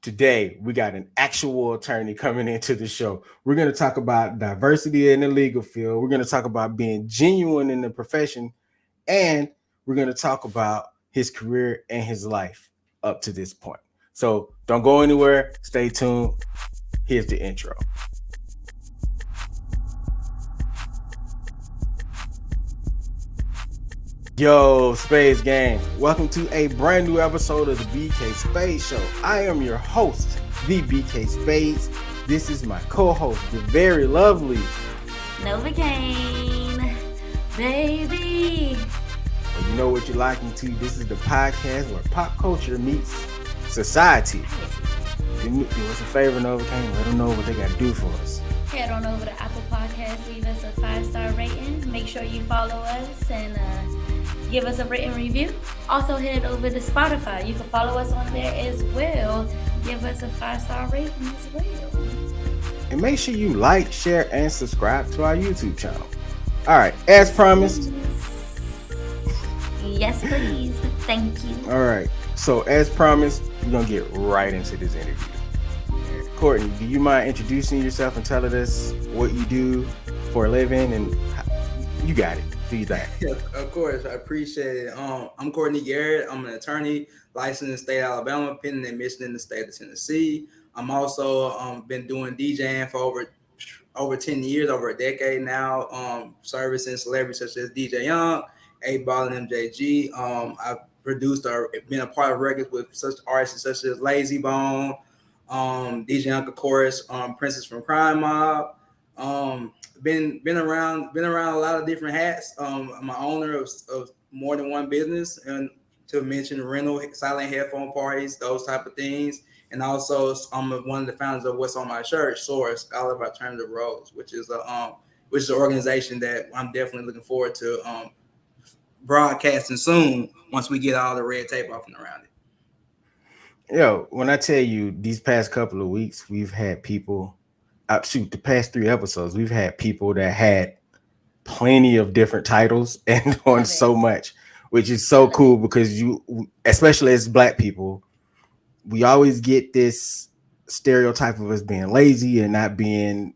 Today, we got an actual attorney coming into the show. We're going to talk about diversity in the legal field. We're going to talk about being genuine in the profession. And we're going to talk about his career and his life up to this point. So don't go anywhere. Stay tuned. Here's the intro. Yo, Spades Gang. Welcome to a brand new episode of the BK Spadez Show. I am your host, the BK Spadez. This is my co-host, the very lovely Novacaine, baby. Well, you know what you're liking to. This is the podcast where pop culture meets society. Do us a favor, Novacaine. Let them know what they got to do for us. Head on over to Apple Podcasts, leave us a 5-star rating. Make sure you follow us and give us a written review. Also head over to Spotify. You can follow us on there as well. Give us a 5-star rating as well. And make sure you like, share, and subscribe to our YouTube channel. All right, as promised. Yes, please. Thank you. All right, so as promised, we're going to get right into this interview. Courtney, do you mind introducing yourself and telling us what you do for a living? And you got it. Do that. Yeah, of course, I appreciate it. I'm Courtney Garrett. I'm an attorney licensed in the state of Alabama, pending admission in the state of Tennessee. I'm also been doing DJing for over 10 years, over a decade now. Servicing celebrities such as DJ Young, 8Ball, and MJG. I've produced or been a part of records with such artists such as Lazy Bone, DJ Young, of course, Princess from Crime Mob. Been around a lot of different hats. I'm an owner of more than one business, and to mention rental, silent headphone parties, those type of things. And also, I'm one of the founders of What's on My Shirt, Source, Scholar of Alternative Roles, which is an organization that I'm definitely looking forward to broadcasting soon once we get all the red tape off and around it. Yo, when I tell you these past couple of weeks, we've had people. The past 3 episodes, we've had people that had plenty of different titles and on so much, which is so cool because you, especially as Black people, we always get this stereotype of us being lazy and not being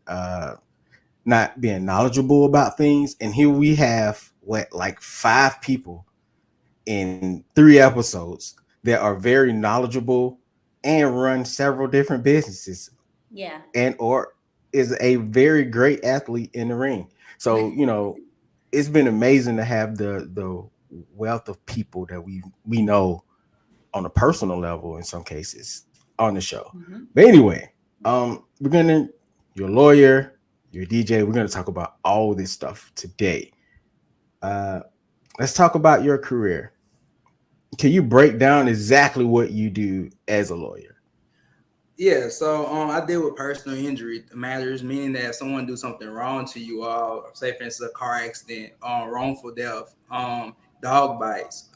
knowledgeable about things. And here we have like 5 people in 3 episodes that are very knowledgeable and run several different businesses. Yeah. And or is a very great athlete in the ring. So, it's been amazing to have the wealth of people that we know on a personal level in some cases on the show. Mm-hmm. But anyway, you're a lawyer, you're a DJ. We're gonna talk about all this stuff today. Let's talk about your career. Can you break down exactly what you do as a lawyer? Yeah, so I deal with personal injury matters, meaning that if someone do something wrong to you, say for instance a car accident, wrongful death, dog bites,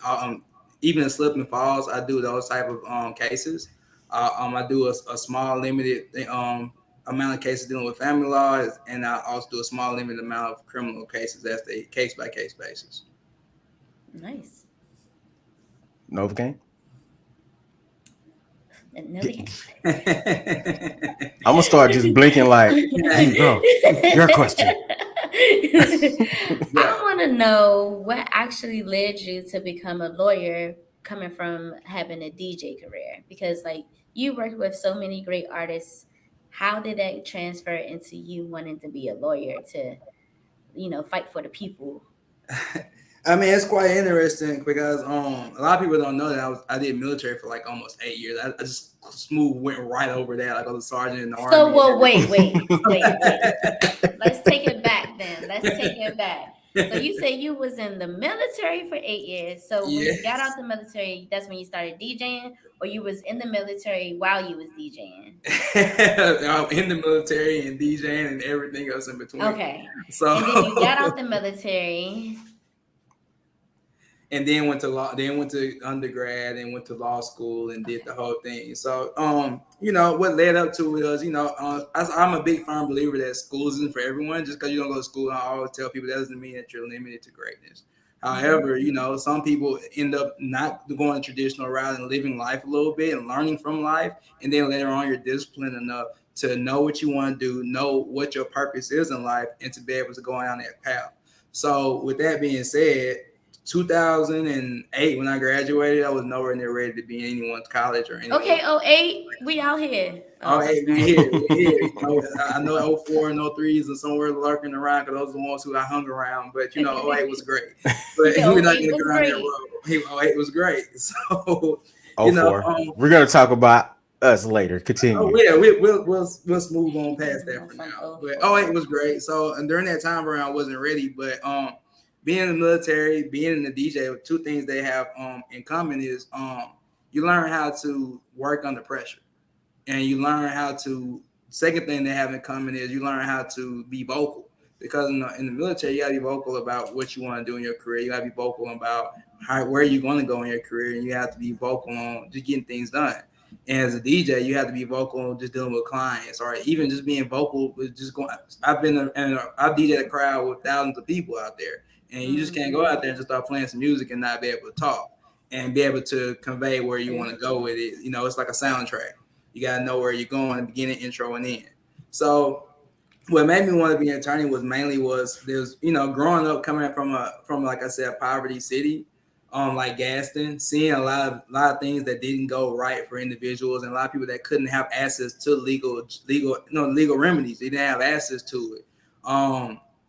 even a slip and falls. I do those type of cases. I do a small limited amount of cases dealing with family law, and I also do a small limited amount of criminal cases. That's the case by case basis. Nice. Novacaine? I'm gonna start just blinking like, bro, your question. I want to know what actually led you to become a lawyer coming from having a DJ career, because like you work with so many great artists. How did that transfer into you wanting to be a lawyer to, fight for the people? I mean, it's quite interesting because a lot of people don't know that I did military for like almost 8 years. I just went right over that. Like I was a sergeant in the army. So, well, wait. Let's take it back then. So you say you was in the military for 8 years. So when you got out the military, that's when you started DJing, or you was in the military while you was DJing? I'm in the military and DJing and everything else in between. Okay. So and then you got out the military. And then went to undergrad and went to law school and did the whole thing. So, what led up to it was, I'm a big firm believer that school isn't for everyone. Just because you don't go to school, I always tell people that doesn't mean that you're limited to greatness. However, some people end up not going the traditional route and living life a little bit and learning from life. And then later on, you're disciplined enough to know what you want to do, know what your purpose is in life, and to be able to go down that path. So, with that being said, 2008, when I graduated, I was nowhere near ready to be in anyone's college or anyone. Okay, 08, we out here. Oh, Oh, hey, we right. here, we here. I know 04 and 03s are somewhere lurking around because those are the ones who I hung around. But 08 was great. But Yeah, we're not 08 gonna was go down that great. road. 08 was great. So Oh four. We're gonna talk about us later. oh Continue. yeah, we'll move on past that for From now. But 08 04. was great. So and during that time around, I wasn't ready. But being in the military, being in the DJ, two things they have in common is you learn how to work under pressure, and you learn how to. Second thing they have in common is you learn how to be vocal, because in the military you gotta be vocal about what you want to do in your career. You gotta be vocal about where you're going to go in your career, and you have to be vocal on just getting things done. And as a DJ, you have to be vocal on just dealing with clients, or even just being vocal with just going. I've DJed a crowd with thousands of people out there, and you just can't go out there and just start playing some music and not be able to talk and be able to convey where you want to go with it. It's like a soundtrack. You gotta know where you're going, beginning, intro, and end. So what made me want to be an attorney was there's growing up coming from like I said, a poverty city, like Gaston, seeing a lot of things that didn't go right for individuals, and a lot of people that couldn't have access to legal remedies. They didn't have access to it.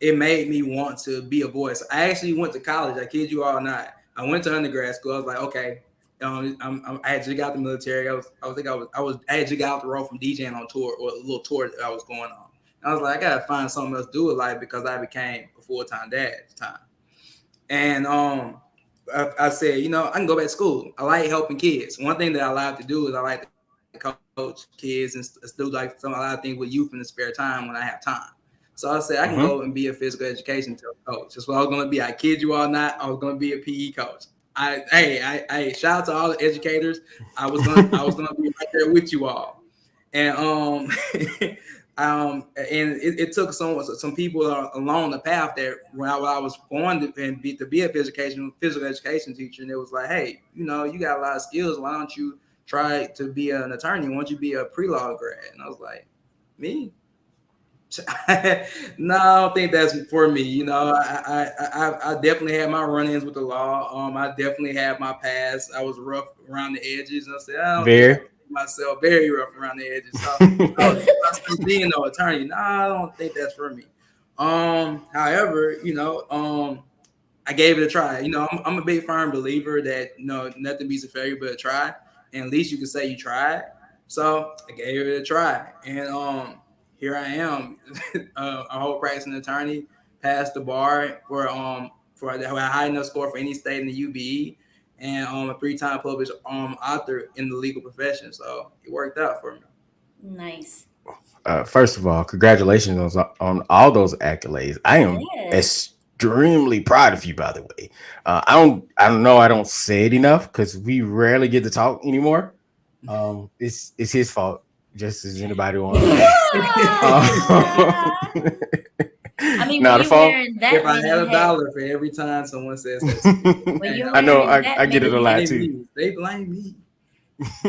It made me want to be a voice. I actually went to college. I kid you all not. I went to undergrad school. I was like, okay, I had just got the military. I had just got out the road from DJing on tour, or a little tour that I was going on. And I was like, I gotta find something else to do with life because I became a full-time dad at the time. And I said, I can go back to school. I like helping kids. One thing that I like to do is I like to coach kids and do like a lot of things with youth in the spare time when I have time. So I said I can go and be a physical education coach. That's what I was gonna be. I kid you all not. I was gonna be a PE coach. I shout out to all the educators. I was gonna be right there with you all. And it took some people along the path that when I was born to be a physical education teacher, and it was like, hey, you got a lot of skills. Why don't you try to be an attorney? Why don't you be a pre-law grad? And I was like, me? No, I don't think that's for me. I definitely had my run-ins with the law. I definitely had my past. I was rough around the edges. And I said, I don't think I Very. can see myself very rough around the edges. So being no attorney, no, I don't think that's for me. However, I gave it a try. I'm a big firm believer that nothing beats a failure but a try, and at least you can say you tried. So I gave it a try, and here I am, a whole practicing attorney, passed the bar for a high enough score for any state in the UBE, and a 3-time published author in the legal profession. So it worked out for me. Nice. First of all, congratulations on all those accolades. I am Yes. extremely proud of you, by the way. I don't know. I don't say it enough because we rarely get to talk anymore. It's his fault, just as anybody want to know. Ah. Um, I mean, now when the you phone. wearing If that I had many a hats, dollar for every time someone says that to me, when hey, you're I know. wearing I that get it many a lot blame too. hats, me. They blame me.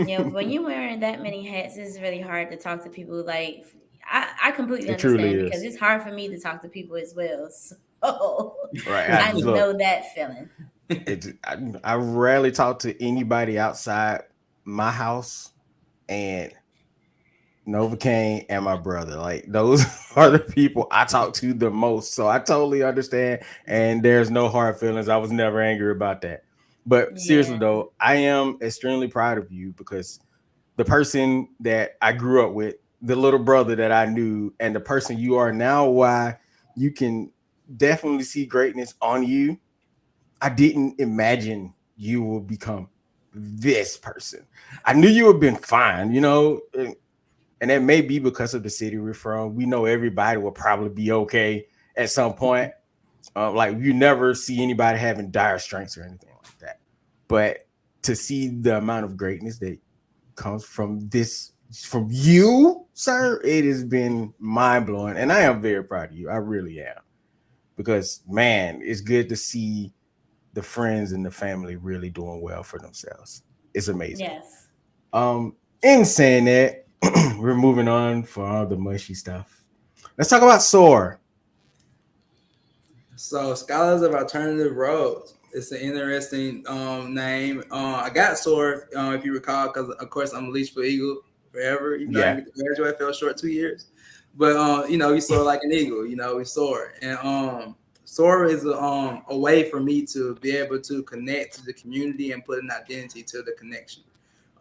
yeah, when you're wearing that many hats, it's really hard to talk to people. Like, I completely It truly understand because is. it's hard for me to talk to people as well. So Right. I Look. know that feeling. I rarely talk to anybody outside my house and Novacaine and my brother. Like those are the people I talk to the most. So I totally understand. And there's no hard feelings. I was never angry about that. But seriously Yeah. though, I am extremely proud of you because the person that I grew up with, the little brother that I knew, and the person you are now, why you can definitely see greatness on you. I didn't imagine you will become this person. I knew you would have been fine, and that may be because of the city we're from. We know everybody will probably be okay at some point. Like you never see anybody having dire strengths or anything like that. But to see the amount of greatness that comes from you, sir, it has been mind blowing, and I am very proud of you. I really am because man, it's good to see the friends and the family really doing well for themselves. It's amazing. Yes. In saying that, we're moving on for all the mushy stuff. Let's talk about SOAR. So, Scholars of Alternative Roads. It's an interesting name. I got SOAR, if you recall, because of course I'm a leash for eagle forever. Even though I Yeah, didn't get to graduate, I fell short 2 years. But we soar like an eagle. We soar, and soar is a way for me to be able to connect to the community and put an identity to the connection.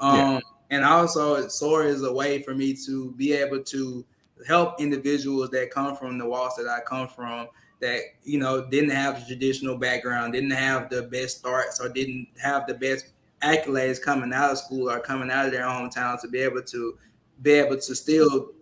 yeah, Um, and also, SOAR is a way for me to be able to help individuals that come from the walks that I come from, that didn't have the traditional background, didn't have the best starts, or didn't have the best accolades coming out of school or coming out of their hometown, to be able to still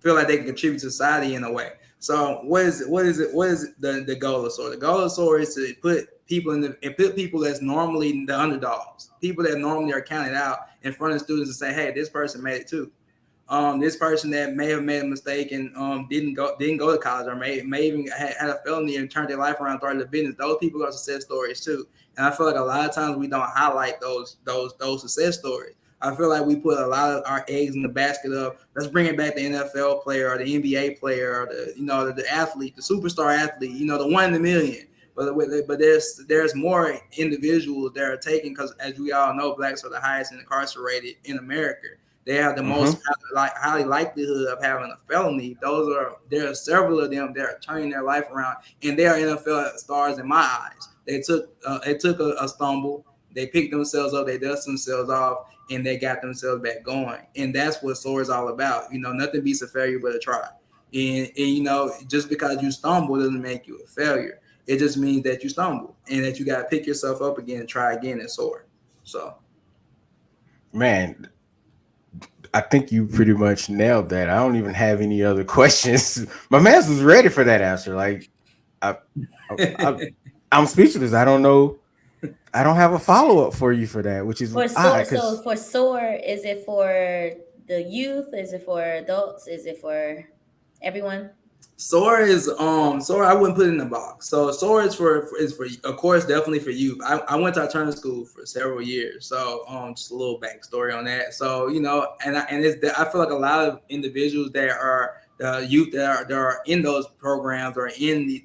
feel like they can contribute to society in a way. So what is the goal of SOAR? The goal of SOAR is to put people that's normally the underdogs, people that normally are counted out, in front of students and say, hey, this person made it too. This person that may have made a mistake and didn't go to college, or may even had a felony and turned their life around, started a business. Those people are success stories too. And I feel like a lot of times we don't highlight those success stories. I feel like we put a lot of our eggs in the basket of, let's bring it back, the NFL player or the NBA player, or the athlete, the superstar athlete, the one in a million. But there's more individuals that are taken, because as we all know, blacks are the highest incarcerated in America. They have the mm-hmm, most highly likelihood of having a felony. There are several of them that are turning their life around, and they are NFL stars in my eyes. They took a stumble, they picked themselves up, they dust themselves off, and they got themselves back going. And that's what SOAR is all about. Nothing beats a failure but a try. And just because you stumble doesn't make you a failure. It just means that you stumble and that you got to pick yourself up again and try again and SOAR. So man, I think you pretty much nailed that. I don't even have any other questions. My man was ready for that answer. Like, I, I, I I'm speechless. I don't know. I don't have a follow up for you for that, which is For odd SOAR, so because for SOAR, is it for the youth? Is it for adults? Is it for everyone? SOAR, I wouldn't put it in the box. So SOAR is for of course, definitely for youth. I went to alternative school for several years, so just a little backstory on that. So I feel like a lot of individuals that are the youth that are in those programs, or in the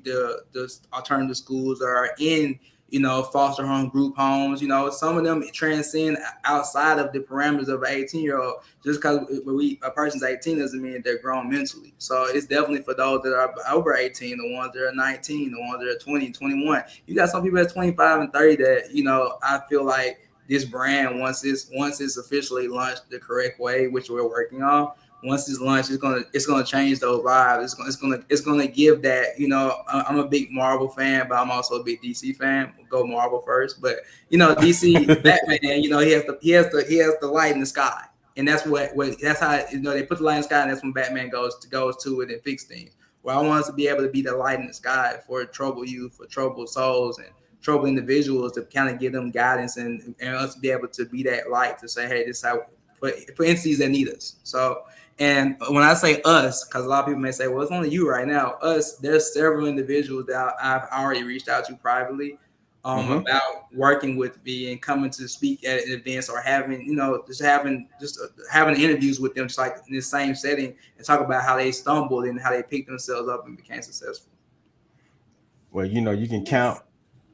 alternative schools, or are in foster home, group homes. Some of them transcend outside of the parameters of an 18-year-old. Just because a person's 18 doesn't mean they're grown mentally. So it's definitely for those that are over 18, the ones that are 19, the ones that are 20, 21. You got some people that's 25 and 30 that, I feel like this brand, once it's officially launched the correct way, which we're working on, once it's launched, it's gonna change those lives. It's gonna give that. I'm a big Marvel fan, but I'm also a big DC fan. We'll go Marvel first, but DC Batman. He has the light in the sky, and that's how they put the light in the sky, and that's when Batman goes to it and fix things. Well, I want us to be able to be the light in the sky for troubled youth, for troubled souls, and troubled individuals, to kind of give them guidance, and us be able to be that light to say, hey, this is how, for entities that need us. So, and when I say us, because a lot of people may say, well, it's only you right now. Us, there's several individuals that I've already reached out to privately, mm-hmm. about working with me and coming to speak at events, or having interviews with them, just like in the same setting, and talk about how they stumbled and how they picked themselves up and became successful. Well, you can count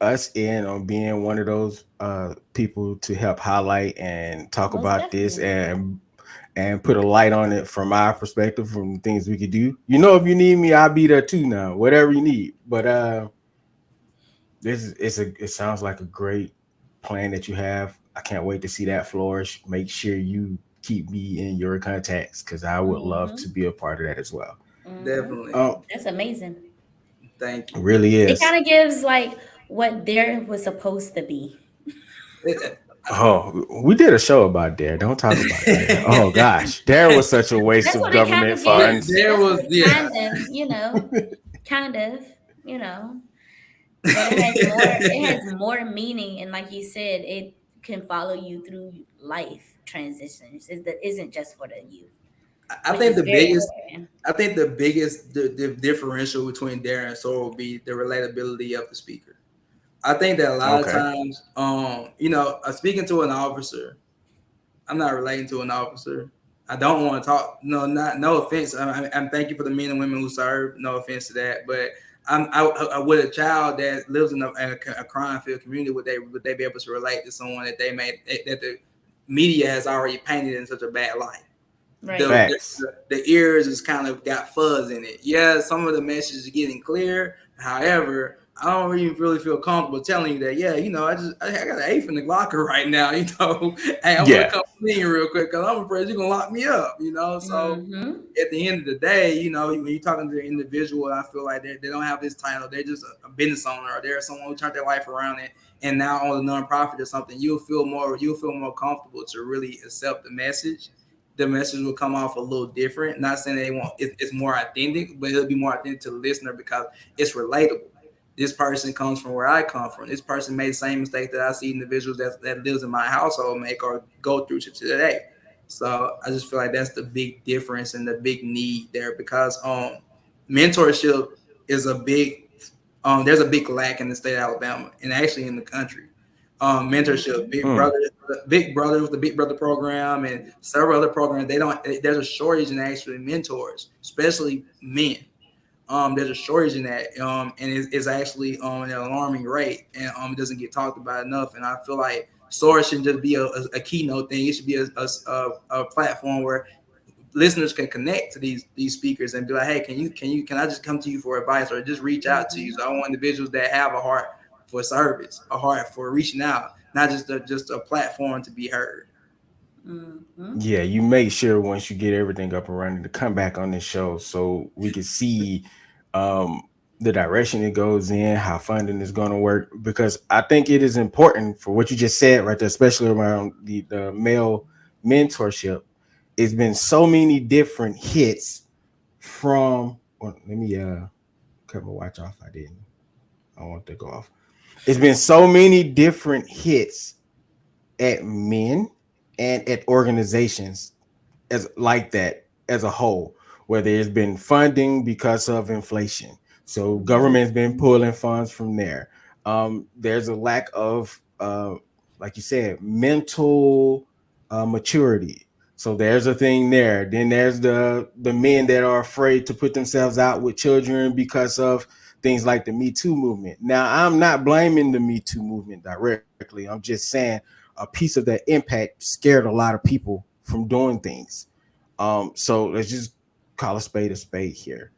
Yes, us in on being one of those people to help highlight and talk most about this definitely. and put a light on it from our perspective, from things we could do. If you need me, I'll be there too now, whatever you need. But it sounds like a great plan that you have. I can't wait to see that flourish. Make sure you keep me in your contacts because I would love to Mm-hmm. be a part of that as well. Mm-hmm. Definitely. Oh, That's amazing. Thank it you. really It is. kind of gives like what there was supposed to be. Oh, we did a show about Dare. Don't talk about Dare. Oh gosh, Dare was such a waste That's of what it kind government of gives. funds. there That's was, what it yeah. kind of, you know, but it has more. It has more meaning, and like you said, it can follow you through life transitions. It isn't just for the youth, I which think is the very biggest important. I think the biggest the differential between Darren and Soar will be the relatability of the speaker. I think that a lot of Okay. times, speaking to an officer, I'm not relating to an officer. I don't want to talk. No, not no offense. I'm thank you for the men and women who serve. No offense to that, but with a child that lives in a crime-filled community, would they be able to relate to someone that they made that the media has already painted in such a bad light? Right. Facts. The ears is kind of got fuzz in it. Yeah, some of the messages are getting clear. However, I don't really feel comfortable telling you that. Yeah, I got an eighth in the locker right now. Hey, I want to Yeah. come clean real quick because I'm afraid you're gonna lock me up. So Mm-hmm. at the end of the day, when you're talking to the individual, I feel like they don't have this title. They're just a business owner, or they're someone who turned their life around and now on a nonprofit or something. You'll feel more comfortable to really accept the message will come off a little different. Not saying they won't, it's more authentic, but it'll be more authentic to the listener because it's relatable. This person comes from where I come from. This person made the same mistake that I see individuals that lives in my household make or go through to today. So I just feel like that's the big difference and the big need there because mentorship is a big there's a big lack in the state of Alabama and actually in the country. Mentorship, Mm-hmm. Big Brother with the Big Brother program and several other programs. They don't. There's a shortage in actually mentors, especially men. There's a shortage in that, and it's actually an alarming rate, and it doesn't get talked about enough. And I feel like source shouldn't just be a keynote thing. It should be a platform where listeners can connect to these speakers and be like, hey, can I just come to you for advice or just reach out to you? Mm-hmm. So I want individuals that have a heart for service, a heart for reaching out, not just a platform to be heard. Mm-hmm. Yeah, you make sure once you get everything up and running to come back on this show so we can see um the direction it goes in, how funding is going to work. Because I think it is important for what you just said right there, especially around the male mentorship. It's been so many different hits from. Well, let me cut my watch off. I didn't. I want to go off. It's been so many different hits at men and at organizations as like that as a whole, where there's been funding because of inflation. So government's been Mm-hmm. pulling funds from there. There's a lack of, like you said, mental maturity. So there's a thing there. Then there's the men that are afraid to put themselves out with children because of things like the Me Too movement. Now, I'm not blaming the Me Too movement directly. I'm just saying a piece of that impact scared a lot of people from doing things. So let's just call a spade here.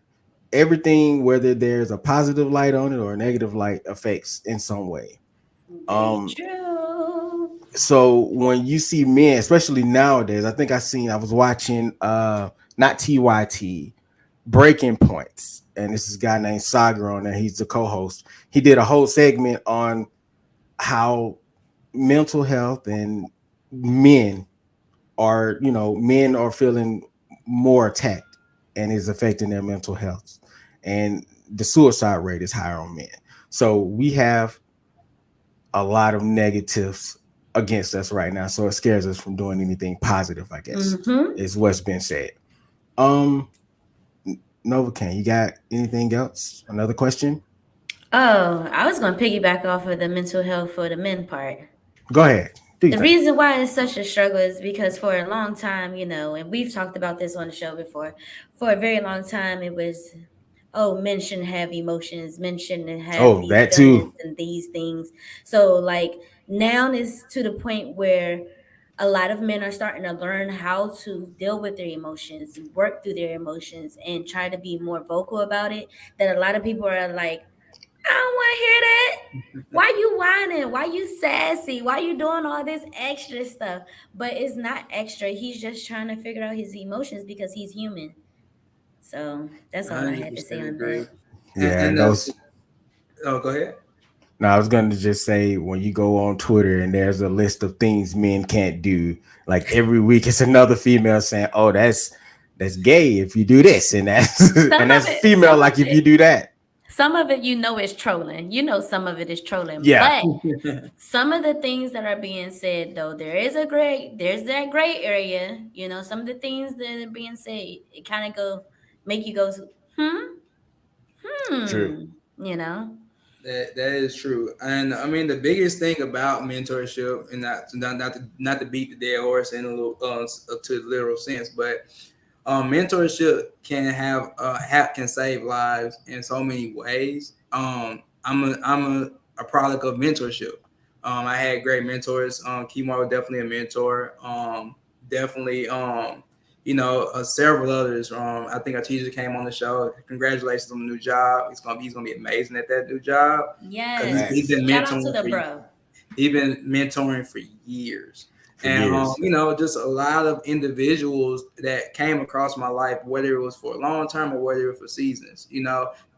Everything, whether there's a positive light on it or a negative light, affects in some way. Very Um, true. so when you see men, especially nowadays, I was watching not TYT, Breaking Points, and this is a guy named Sagar on there. He's the co-host. He did a whole segment on how mental health and men men are feeling more attacked and is affecting their mental health. And the suicide rate is higher on men. So we have a lot of negatives against us right now. So it scares us from doing anything positive, I guess, Mm-hmm. is what's been said. Um, Novacaine, you got anything else? Another question? Oh, I was gonna piggyback off of the mental health for the men part. Go ahead. Do you The think? reason why it's such a struggle is because for a long time, and we've talked about this on the show before, for a very long time, it was, oh, men shouldn't have emotions, men shouldn't have Oh, these that feelings too. and these things. So, like, now is to the point where a lot of men are starting to learn how to deal with their emotions, work through their emotions, and try to be more vocal about it. That a lot of people are like, I don't want to hear that. Why you whining? Why you sassy? Why you doing all this extra stuff? But it's not extra. He's just trying to figure out his emotions because he's human. So that's all I had to say 100% on agree. that. Yeah, And and those. oh, go ahead. Now, I was going to just say when you go on Twitter and there's a list of things men can't do, like every week it's another female saying, "Oh, that's gay if you do this," and that's Some and of that's it, female some of like if it, you do that. some of it, is trolling. Some of it is trolling, Yeah, but some of the things that are being said though, there's that gray area. Some of the things that are being said, it kind of make you go, hmm, true. hmm, you know. That is true, and I mean the biggest thing about mentorship, and not to beat the dead horse in a little to the literal sense, but mentorship can save lives in so many ways. I'm a product of mentorship. I had great mentors. Kimar was definitely a mentor. Definitely. Several others. I think our teacher came on the show. Congratulations on the new job. He's gonna be amazing at that new job because he's Yes. been Facts. Shout out to mentoring the for bro. He's been mentoring for years. For And years. just a lot of individuals that came across my life, whether it was for a long term or whether it was for seasons,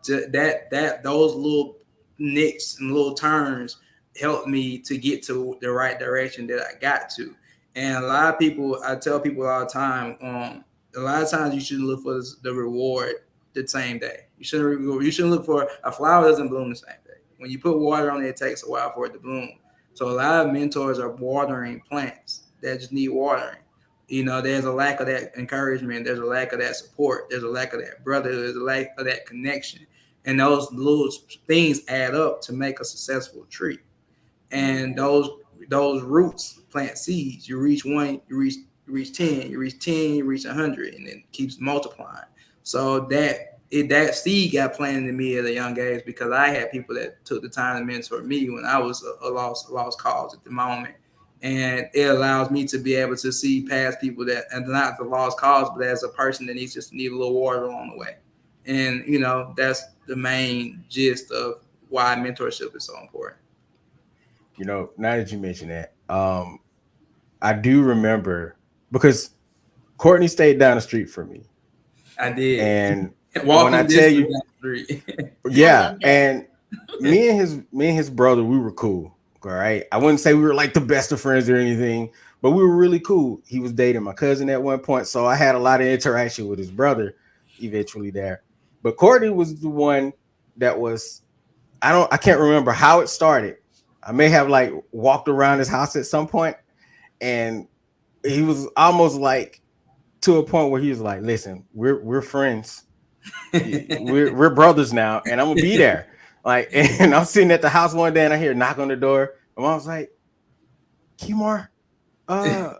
that those little nicks and little turns helped me to get to the right direction that I got to. And a lot of people, I tell people all the time, a lot of times you shouldn't look for the reward the same day. You shouldn't look for a flower doesn't bloom the same day. When you put water on it, it takes a while for it to bloom. So a lot of mentors are watering plants that just need watering. There's a lack of that encouragement. There's a lack of that support. There's a lack of that brotherhood. There's a lack of that connection. And those little things add up to make a successful tree. And those roots plant seeds. You reach one, you reach 10, you reach 10, you reach 100, and it keeps multiplying. So that seed got planted in me at a young age because I had people that took the time to mentor me when I was a lost cause at the moment. And it allows me to be able to see past people that, and not the lost cause, but as a person that need a little water along the way. And that's the main gist of why mentorship is so important. Now that you mention that, I do remember because Courtney stayed down the street from me. I did. And when I Walking tell distance you, down the street. I yeah, love that. and me and his brother, we were cool. All right. I wouldn't say we were like the best of friends or anything, but we were really cool. He was dating my cousin at one point. So I had a lot of interaction with his brother eventually there. But Courtney was the one that was I can't remember how it started. I may have like walked around his house at some point and he was almost like to a point where he was like, listen, we're friends. We're brothers now, and I'm gonna be there. Like, and I'm sitting at the house one day, and I hear a knock on the door. My mom's like, "Kimar, uh,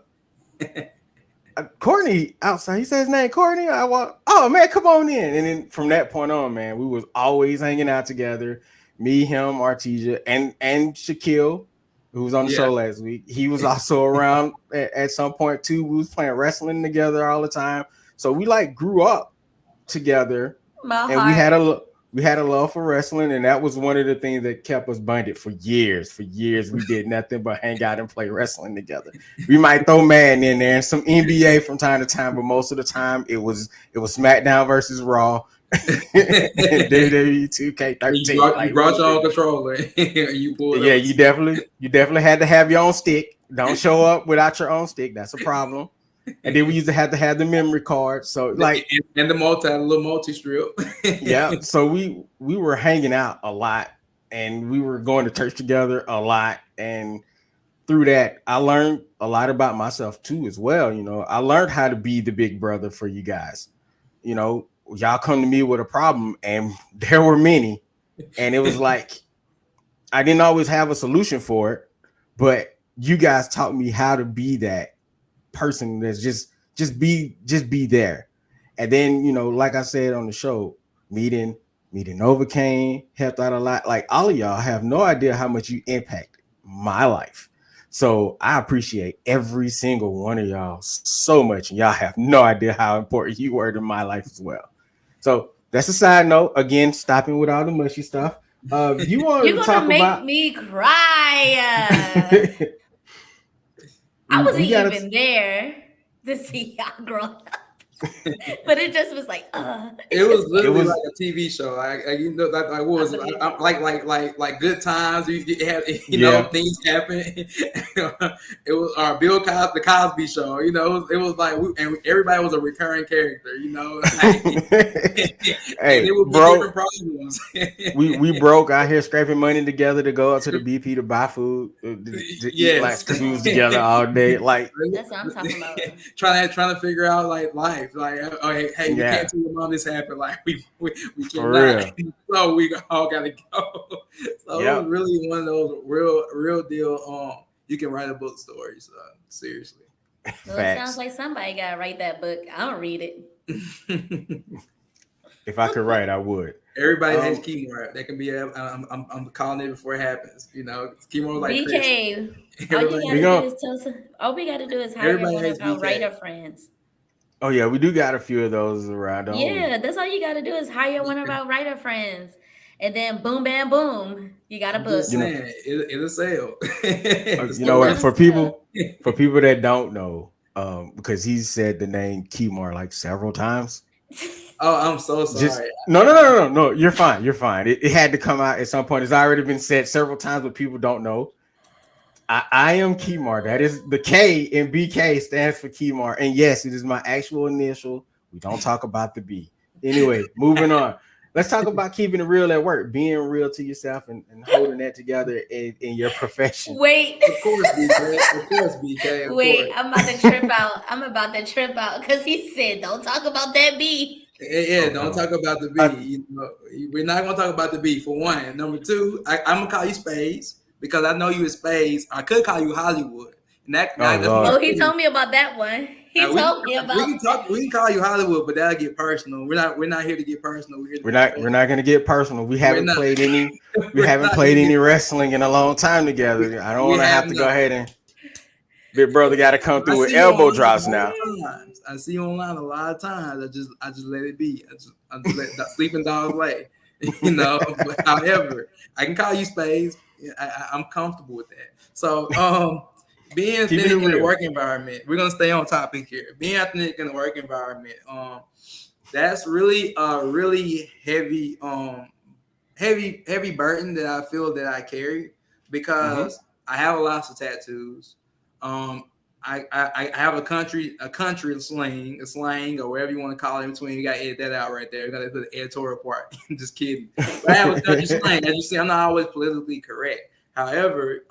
Courtney outside." He says his name, Courtney. I walk. Oh man, come on in. And then from that point on, man, we was always hanging out together. Me, him, Artesia, and Shaquille, who was on the Yeah. show last week. He was also around at some point too. We was playing wrestling together all the time. So we like grew up together, My and heart. we had a love for wrestling, and that was one of the things that kept us bonded for years. For years, we did nothing but hang out and play wrestling together. We might throw Madden in there and some NBA from time to time, but most of the time it was SmackDown versus Raw and WWE 2K13. You Like brought your own controller. You pulled yeah, up. you definitely had to have your own stick. Don't show up without your own stick. That's a problem. And then we used to have the memory card. So like And the little multi strip. yeah, so we were hanging out a lot and we were going to church together a lot, and through that I learned a lot about myself too as well. I learned how to be the big brother for you guys. Y'all come to me with a problem, and there were many, and it was like I didn't always have a solution for it, but you guys taught me how to be that person that's just be there. And then, like I said on the show, meeting Novacaine helped out a lot. Like all of y'all have no idea how much you impacted my life. So I appreciate every single one of y'all so much. And y'all have no idea how important you were to my life as well. So that's a side note. Again, stopping with all the mushy stuff. You wanted You're to gonna talk make about me cry. I wasn't we gotta even there to see y'all grow up. But it just was like, It was it literally like was a TV show. Like what I was believe I, like good times. You had yeah. things happen. It was our the Cosby Show. It was like and everybody was a recurring character. Like, and Hey, it would be bro, different problems. we broke out here scraping money together to go out to the BP to buy food, to eat lunch Yes. because we was together all day. Like, that's what I'm talking about. trying to figure out like life. life. Like, oh, hey, we Yeah, can't tell your mom this happened. Like, we for cannot. real. So we all gotta go. So it was Yep. really one of those real deal. You can write a book stories. Seriously. Well, it sounds Facts. like somebody gotta write that book. I don't read it. If I could write, I would. Everybody hates Um, chemo. That can be. I'm calling it before it happens. Chemo is like Chris. BK, all you we Everybody, gotta do gonna. is all we gotta do is hire everybody one hates of our BK. writer friends. Oh yeah, we do got a few of those around, don't we? Yeah, that's all you gotta do is hire one of our writer friends. And then boom, bam, boom, you got a I'm just book. You know, saying, it'll sell. The you know It's what? stories. gonna sell. For people that don't know, because he said the name Keymark like several times. Oh, I'm so Just sorry. no, no, no, no, no, no. You're fine. You're fine. It had to come out at some point. It's already been said several times, but people don't know. I am Keymar. That is the K in BK stands for Keymar. And yes, it is my actual initial. We don't talk about the B. Anyway, moving on. Let's talk about keeping it real at work, being real to yourself and holding that together in your profession. Wait, Of course, BK. Of course, BK. Of wait, course. I'm about to trip out. I'm about to trip out because he said, "Don't talk about that B." Yeah, Oh don't no. talk about the B. I, We're not gonna talk about the B for one. Number two, I'm gonna call you Spades because I know you as Spades. I could call you Hollywood, and oh that's more Lord. Oh, he fitting. told me about that one. He told me We about can that. talk. We can call you Hollywood, but that'll get personal. We're not here to get personal. We're here to We're be not we're professional. not gonna get personal. We're not. We We're haven't not gonna played any get wrestling in a long time we, together. I don't we want to have have to go not. ahead and big brother got to come I through with see you elbow online drops a lot now. of times. I see you online a lot of times. I just let it be. I just let the sleeping dogs lay. But however, I can call you Spades. I'm comfortable with that. So, being Keeping it authentic in the real. work environment, we're gonna stay on topic here. Being authentic in the work environment, that's really a really heavy burden that I feel that I carry Mm-hmm. because I have a lot of tattoos. Um, I have a country slang, or whatever you want to call it in between. You got to edit that out right there. You got to put the editorial part. Just kidding. But I have a country slang. As you see, I'm not always politically correct. However,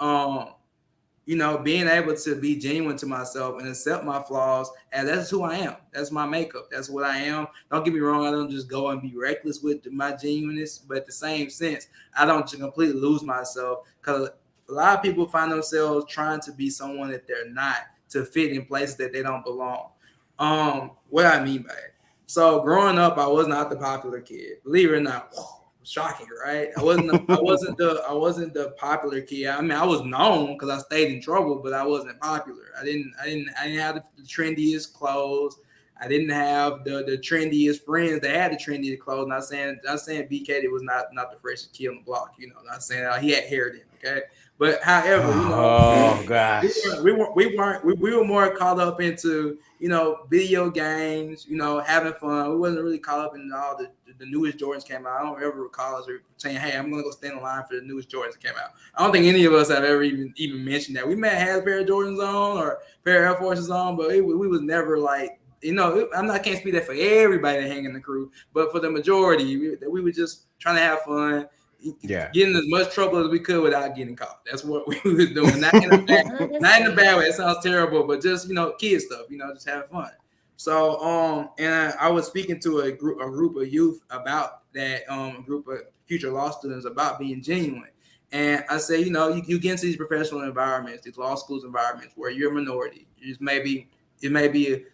being able to be genuine to myself and accept my flaws, and that's who I am. That's my makeup. That's what I am. Don't get me wrong. I don't just go and be reckless with my genuineness, but at the same sense, I don't just completely lose myself because a lot of people find themselves trying to be someone that they're not to fit in places that they don't belong. What I mean by it. So growing up, I was not the popular kid. Believe it or not, shocking, right? I wasn't the popular kid. I mean, I was known because I stayed in trouble, but I wasn't popular. I didn't have the trendiest clothes. I didn't have the trendiest friends that had the trendiest clothes. Not saying BK was not the freshest kid on the block. Not saying he had hair then. Okay, but however, Oh we gosh. weren't we were more caught up into video games, having fun. We wasn't really caught up in all the newest Jordans came out. I don't ever recall us saying, hey, I'm gonna go stand in line for the newest Jordans that came out. I don't think any of us have ever even mentioned that. We may have had a pair of Jordans on or a pair of Air Forces on, but we was never like, can't speak that for everybody that hang in the crew, but for the majority, we were just trying to have fun, Yeah. getting as much trouble as we could without getting caught. That's what we was doing. Oh, that's Not in a good. bad way. It sounds terrible, but just kid stuff. Just having fun. So and I was speaking to a group of youth about that. A group of future law students about being genuine. And I say, you get into these professional environments, these law schools environments where you're a minority. It may be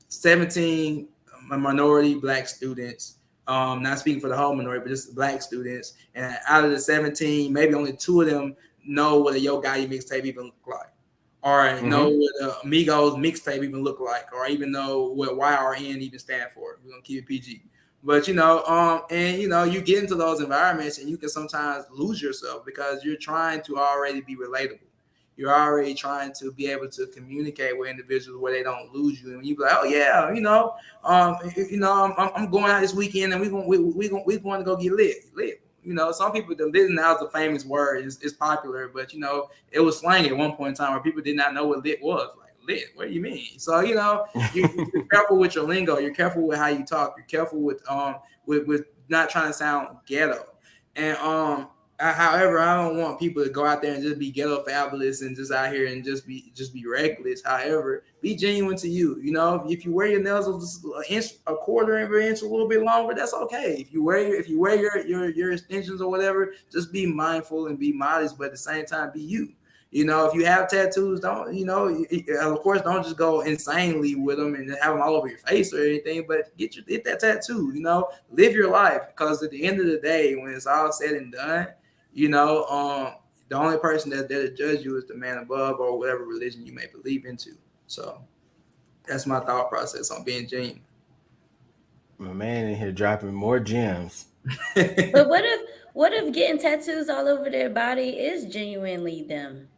17 minority black students. Not speaking for the whole minority, but just black students. And out of the 17, maybe only two of them know what a Yo Gotti mixtape even look like, or know Mm-hmm. what a Migos mixtape even look like, or even know what YRN even stand for. We're gonna keep it PG. But you get into those environments and you can sometimes lose yourself because you're trying to already be relatable. You're already trying to be able to communicate with individuals where they don't lose you, and you be like, oh yeah, I'm going out this weekend and we going to go get lit. Some people, the lit now is a famous word, is popular, but it was slang at one point in time where people did not know what lit was. Like, lit, what do you mean? So you're careful with your lingo. You're careful with how you talk. You're careful with not trying to sound ghetto. And however, I don't want people to go out there and just be ghetto fabulous and just out here and just be reckless. However, be genuine to you. You know, if you wear your nails an inch, a quarter of an inch, a little bit longer, that's okay. If you wear your extensions or whatever, just be mindful and be modest, but at the same time, be you. You know, if you have tattoos, don't of course, don't just go insanely with them and have them all over your face or anything. But get that tattoo. You know, live your life because at the end of the day, when it's all said and done, you know, the only person that's there to judge you is the man above or whatever religion you may believe into. So that's my thought process on being genuine. My man in here dropping more gems. But what if getting tattoos all over their body is genuinely them?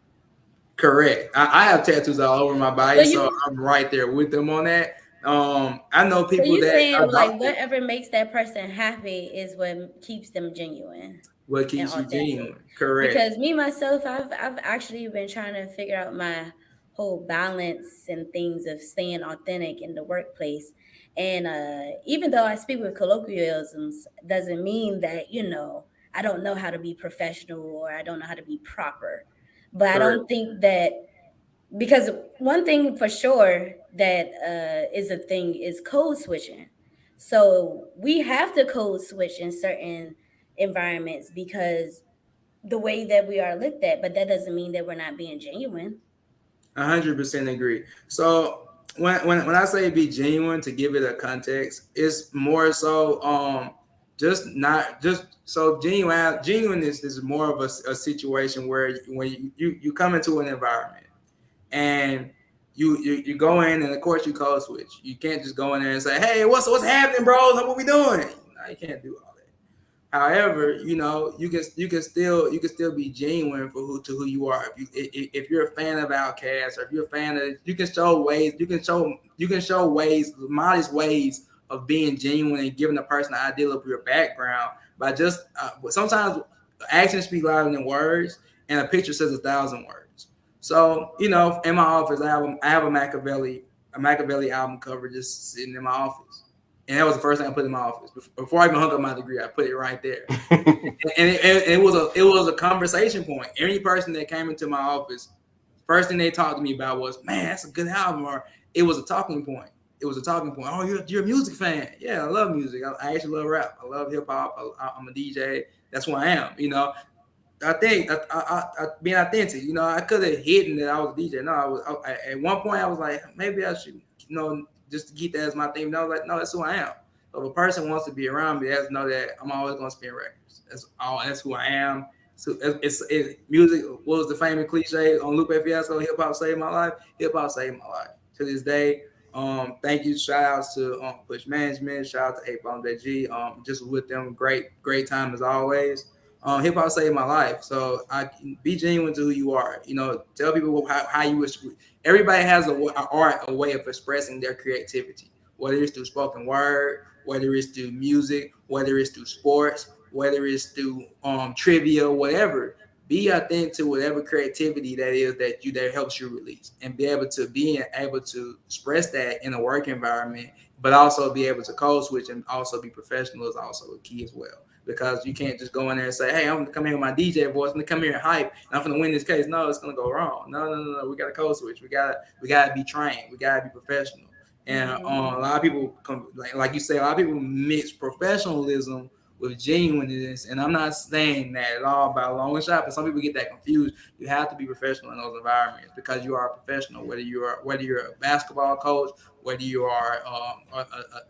Correct. I have tattoos all over my So body, so you I'm right there with them on that. I know so people you that saying like adopted whatever makes that person happy is what keeps them genuine what and keeps you authentic. genuine. Correct. Because me myself, I've actually been trying to figure out my whole balance and things of staying authentic in the workplace. And even though I speak with colloquialisms, doesn't mean that I don't know how to be professional or I don't know how to be proper. But I Correct. don't think that, because one thing for sure that is a thing is code switching. So we have to code switch in certain environments because the way that we are looked at, but that doesn't mean that we're not being genuine. 100% agree. So when I say be genuine, to give it a context, it's more so just not just so genuineness is more of a situation where when you come into an environment and you go in and of course you code switch. You can't just go in there and say, hey, what's happening, bro? What we doing? No, you can't do all that. However, you know, you can still be genuine for who you are. If you're a fan of Outkast, or if you're a fan of, you can show ways, modest ways of being genuine and giving a person an idea of your background by just sometimes actions speak louder than words, and a picture says 1,000 words. So you know, in my office, I have a Machiavelli album cover just sitting in my office, and that was the first thing I put in my office. Before I even hung up my degree, I put it right there. And it was a conversation point. Any person that came into my office, first thing they talked to me about was, "Man, that's a good album," or it was a talking point. It was a talking point. Oh, you're a music fan? Yeah, I love music. I actually love rap. I love hip hop. I'm a DJ. That's who I am. You know, I think being authentic. You know, I could have hidden that I was a DJ. No, at one point I was like, maybe I should, just to keep that as my thing. And I was like, no, that's who I am. So if a person wants to be around me, they have to know that I'm always gonna spin records. That's all. That's who I am. So music. What was the famous cliche on Lupe Fiasco? Hip hop saved my life. Hip hop saved my life. To this day, thank you. Shout outs to Push Management. Shout out to 8 Bomb just with them. Great time as always. Hip hop saved my life. So I be genuine to who you are. You know, tell people how you wish. Everybody has a art, a way of expressing their creativity, whether it's through spoken word, whether it's through music, whether it's through sports, whether it's through trivia, whatever. Be authentic to whatever creativity that is that helps you release, and be able to express that in a work environment, but also be able to code switch and also be professional is also a key as well, because you can't just go in there and say, "Hey, I'm gonna come here with my DJ voice. I'm gonna come here and hype, and I'm gonna win this case." No, it's gonna go wrong. No, no, no, no. We gotta code switch. We gotta be trained. We gotta be professional. And Mm-hmm. a lot of people come, like you say, a lot of people mix professionalism with genuineness, and I'm not saying that at all by a long shot. But some people get that confused. You have to be professional in those environments because you are a professional. Whether you're a basketball coach, whether you are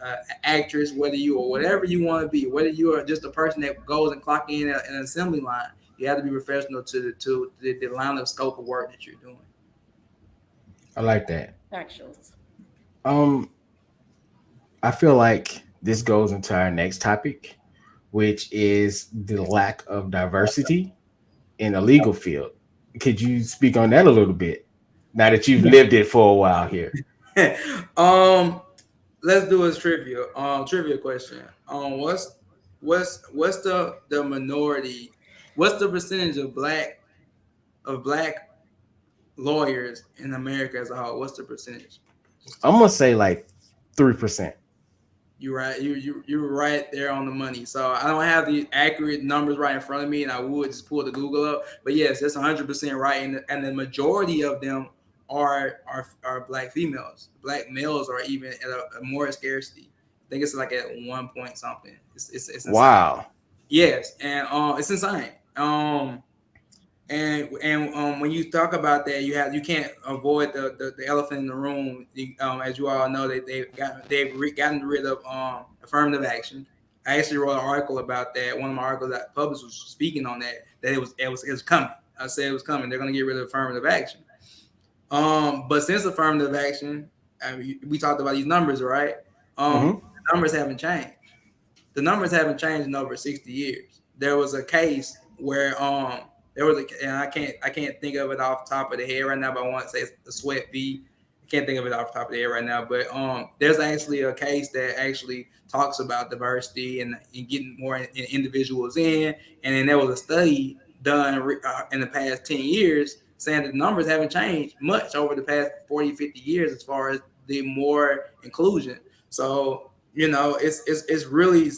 an actress, whether you are whatever you want to be, whether you are just a person that goes and clock in at an assembly line, you have to be professional to the line of scope of work that you're doing. I like that. Actuals. Um, I feel like this goes into our next topic, which is the lack of diversity in the legal field. Could you speak on that a little bit? Now that you've lived it for a while here. um, let's do a trivia question. What's the minority? What's the percentage of black lawyers in America as a whole? What's the percentage? Just I'm gonna say like 3%. You're right. You're right there on the money. So I don't have the accurate numbers right in front of me, and I would just pull the Google up. But yes, that's 100% right. And the majority of them are black females. Black males are even at a more scarcity. I think it's like at 1 point something. It's insane. Wow. Yes, and it's insane. When you talk about that, you can't avoid the elephant in the room. As you all know, they've gotten rid of affirmative action. I actually wrote an article about that. One of my articles that I published was speaking on that it was coming. I said it was coming. They're going to get rid of affirmative action. But since affirmative action, I mean, we talked about these numbers, right? Mm-hmm. The numbers haven't changed. The numbers haven't changed in over 60 years. There was a case where there was and I can't think of it off the top of the head right now, but I want to say it's the Sweat V. I can't think of it off the top of the head right now, but there's actually a case that actually talks about diversity and getting more individuals in, and then there was a study done in the past 10 years saying that the numbers haven't changed much over the past 40, 50 years as far as the more inclusion. So it's really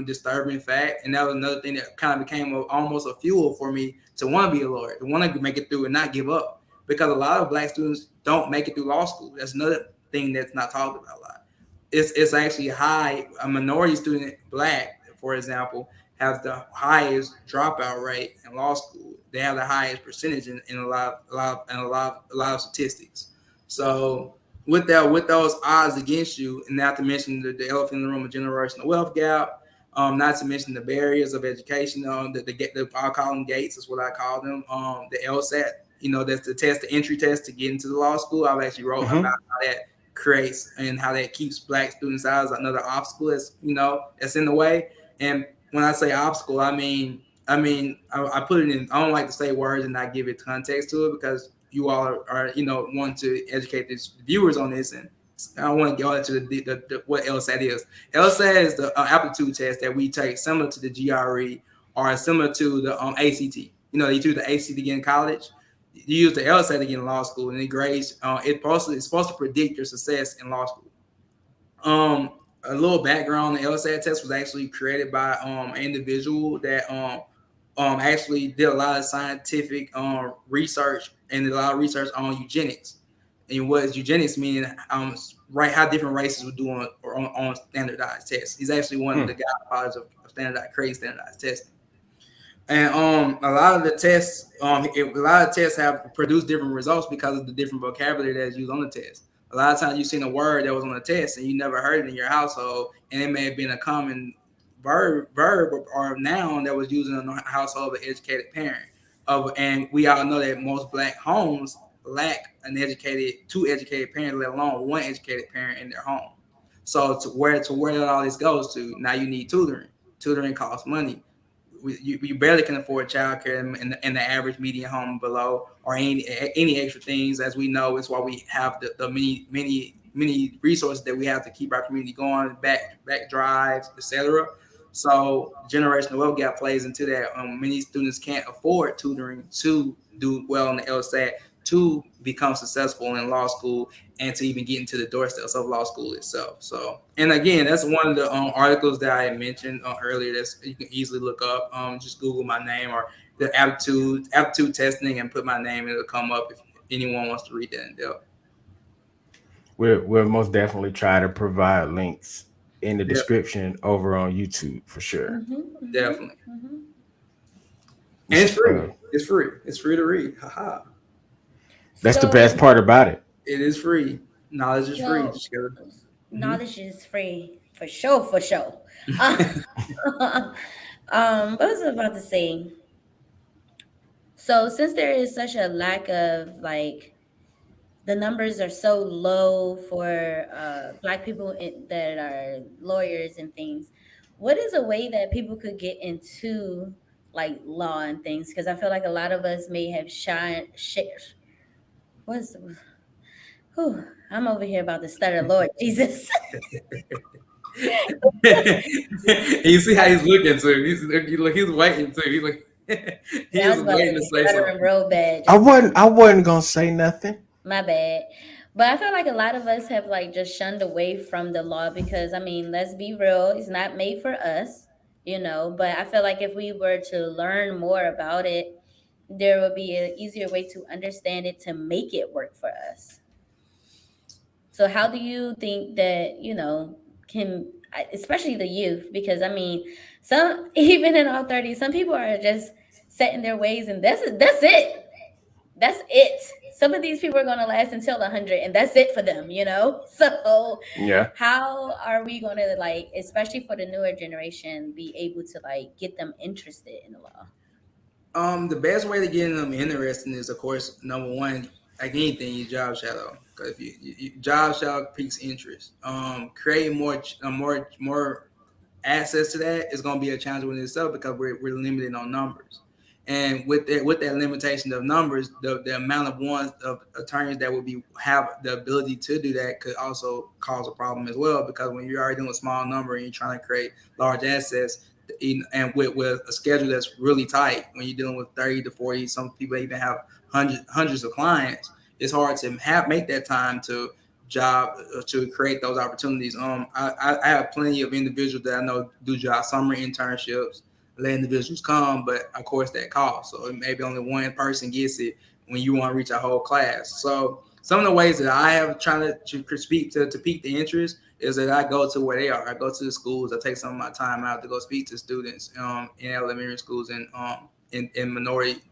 disturbing fact, and that was another thing that kind of became almost a fuel for me to want to be a lawyer, to want to make it through and not give up, because a lot of black students don't make it through law school. That's another thing that's not talked about a lot. It's actually high. A minority student, black, for example, has the highest dropout rate in law school. They have the highest percentage in a lot of statistics. So with those odds against you, and not to mention the elephant in the room, a generational wealth gap, not to mention the barriers of education, I call them gates, is what I call them. The LSAT, that's the test, the entry test to get into the law school. I've actually wrote Mm-hmm. about how that creates and how that keeps black students out as another obstacle that's in the way. And when I say obstacle, I put it in. I don't like to say words and not give it context to it, because you all are want to educate these viewers on this, and I want to go into what LSAT is. LSAT is the aptitude test that we take, similar to the GRE or similar to the ACT. You do the ACT to get in college. You use the LSAT to get in law school, and it grades. It's supposed to predict your success in law school. A little background: the LSAT test was actually created by an individual that actually did a lot of scientific research and did a lot of research on eugenics. And what is eugenics meaning? Right, how different races would do on standardized tests. He's actually one of the godfathers of creating standardized testing. And a lot of the tests, have produced different results because of the different vocabulary that's used on the test. A lot of times you've seen a word that was on the test and you never heard it in your household, and it may have been a common verb or noun that was used in a household of an educated parent. And we all know that most black homes lack two educated parents, let alone one educated parent in their home. So to where all this goes to, now you need tutoring. Tutoring costs money. You barely can afford childcare in the average median home below, or any extra things. As we know, it's why we have the many resources that we have to keep our community going, back drives, etc. So generational wealth gap plays into that. Many students can't afford tutoring to do well in the LSAT, to become successful in law school, and to even get into the doorsteps of law school itself. So, and again, that's one of the articles that I had mentioned earlier. That you can easily look up. Just Google my name or the aptitude testing and put my name, and it'll come up if anyone wants to read that in depth. We'll most definitely try to provide links in the Yeah, description over on YouTube for sure. definitely. Mm-hmm. And it's free. Uh, It's free. It's free to read. Haha. that's the So, best part about it. It is free. Knowledge is free. so Just gotta, mhm. knowledge is free for sure, for sure. What was I about to say? So since there is such a lack of like the numbers are so low for black people that are lawyers and things, what is a way that people could get into like law and things? Because I feel like a lot of us may have what's whew, I'm over here about to stutter, Lord Jesus. You see how he's looking too. He's waiting too. He Yeah, I was was about to waiting to be say stuttering something. real bad. I Just wasn't I wasn't gonna say nothing. my bad. But I feel like a lot of us have like just shunned away from the law because I mean, let's be real, it's not made for us, you know. But I feel like if we were to learn more about it, there would be an easier way to understand it to make it work for us. So how do you think that, you know, can especially the youth, because I mean, some even in our 30s, some people are just set in their ways and that's it. That's it. Some of these people are going to last until 100 and that's it for them, you know? So Yeah. how are we going to like, especially for the newer generation, be able to like get them interested in the law? The best way to get them interested is, of course, number one, like anything, you job shadow. Because if job shadow piques interest. Creating more access to that is going to be a challenge within itself because we're limited on numbers. And with that limitation of numbers, the amount of ones of attorneys that would be have the ability to do that could also cause a problem as well. Because when you're already doing a small number and you're trying to create large assets, and with a schedule that's really tight, when you're dealing with 30 to 40, some people even have hundreds of clients, it's hard to make that time to job to create those opportunities. I have plenty of individuals that I know do job summer internships, let individuals come, but of course that costs. So maybe only one person gets it when you want to reach a whole class. So some of the ways that I have trying to speak to pique the interest is that I go to where they are. I go to the schools. I take some of my time out to go speak to students in elementary schools and in minority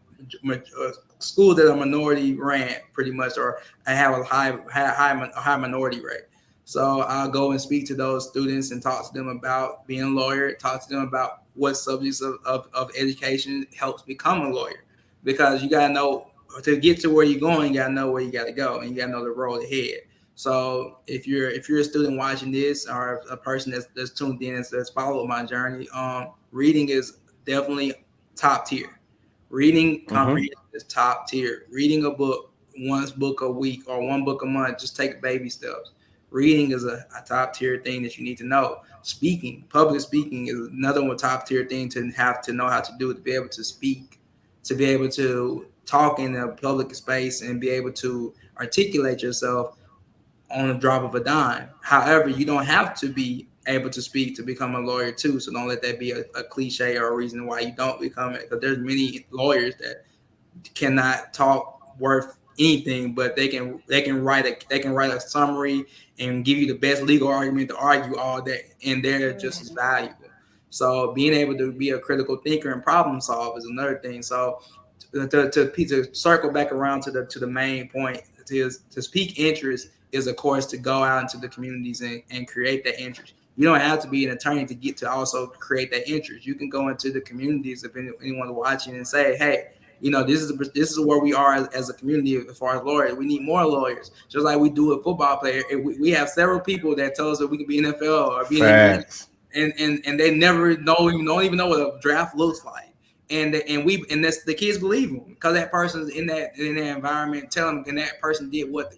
schools that are minority ran pretty much, or I have a high minority rate. So I'll go and speak to those students and talk to them about being a lawyer, talk to them about what subjects of education helps become a lawyer. Because you gotta know to get to where you're going, you gotta know where you gotta go and you gotta know the road ahead. So if you're a student watching this or a person that's tuned in that's followed my journey, reading is definitely top tier. Reading Mm-hmm. comprehension is top tier. Reading a book, one book a week or one book a month, just take baby steps. Reading is a top tier thing that you need to know. Speaking, public speaking is another one top tier thing to have to know how to do, to be able to speak, to be able to talk in a public space and be able to articulate yourself on a drop of a dime. However, you don't have to be able to speak to become a lawyer too. So don't let that be a cliche or a reason why you don't become it. Because there's many lawyers that cannot talk worth anything, but they can write a summary and give you the best legal argument to argue all day, and they're just as Mhm. valuable. So being able to be a critical thinker and problem solve is another thing. So to circle back around to the main point, to speak interest is of course to go out into the communities and create that interest. You don't have to be an attorney to get to also create that interest. You can go into the communities if anyone's watching and say, hey, this is where we are as a community as far as lawyers. We need more lawyers, just like we do with football players. We have several people that tell us that we can be NFL or be an NBA, Facts. and they never don't even know what a draft looks like. And that's the kids believe them because that person's in that environment. Tell them, and that person did what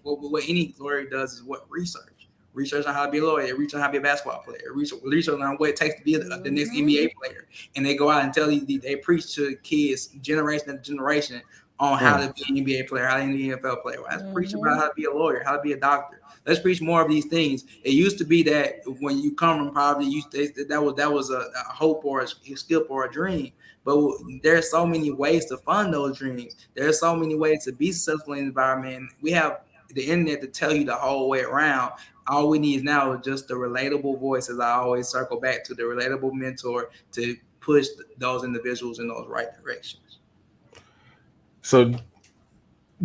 any lawyer does is what research on how to be a lawyer, research on how to be a basketball player, research on what it takes to be the next NBA Mhm. player, and they go out and tell you, they preach to kids generation after generation on how Mm. to be an NBA player, how to be an NFL player. Let's preach about how Mhm. to be a lawyer, how to be a doctor. Let's preach more of these things. It used to be that when you come from poverty, that was a hope or a skip or a dream. But there's so many ways to fund those dreams. There's so many ways to be successful in the environment. We have the internet to tell you the whole way around. All we need now is just the relatable voices. I always circle back to the relatable mentor to push those individuals in those right directions. So,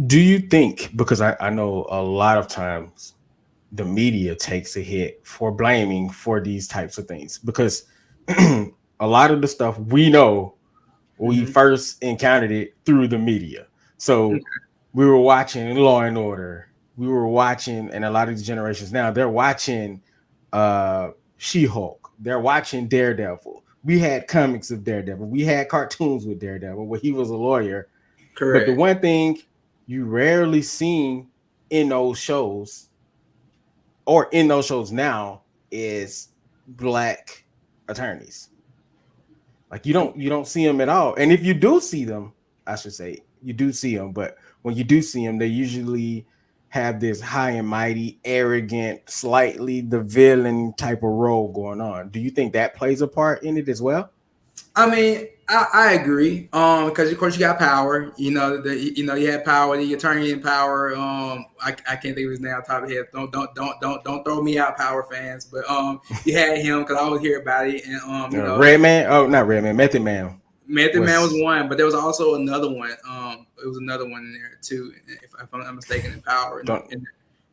do you think, because I know a lot of times the media takes a hit for blaming for these types of things, because a lot of the stuff we know, we Mm-hmm. first encountered it through the media. So we were watching Law and Order. We were watching, and a lot of these generations now, they're watching She-Hulk. They're watching Daredevil. We had comics of Daredevil. We had cartoons with Daredevil where he was a lawyer. But the Correct. one thing you rarely seen in those shows, or in those shows now, is black attorneys. Like you don't see them at all. And if you do see them, I should say you do see them, but when you do see them, they usually have this high and mighty, arrogant, slightly the villain type of role going on. Do you think that plays a part in it as well? I mean, I agree. Because of course you got power. You had power. The attorney in power. I can't think of his name off the top of my head. Don't throw me out, Power fans. But you had him because I always hear about it. And Red Man. Oh, not Red Man. Method Man Method Man was was. one, but there was also another one. It was another one in there too, if I'm not mistaken, in power. Don't And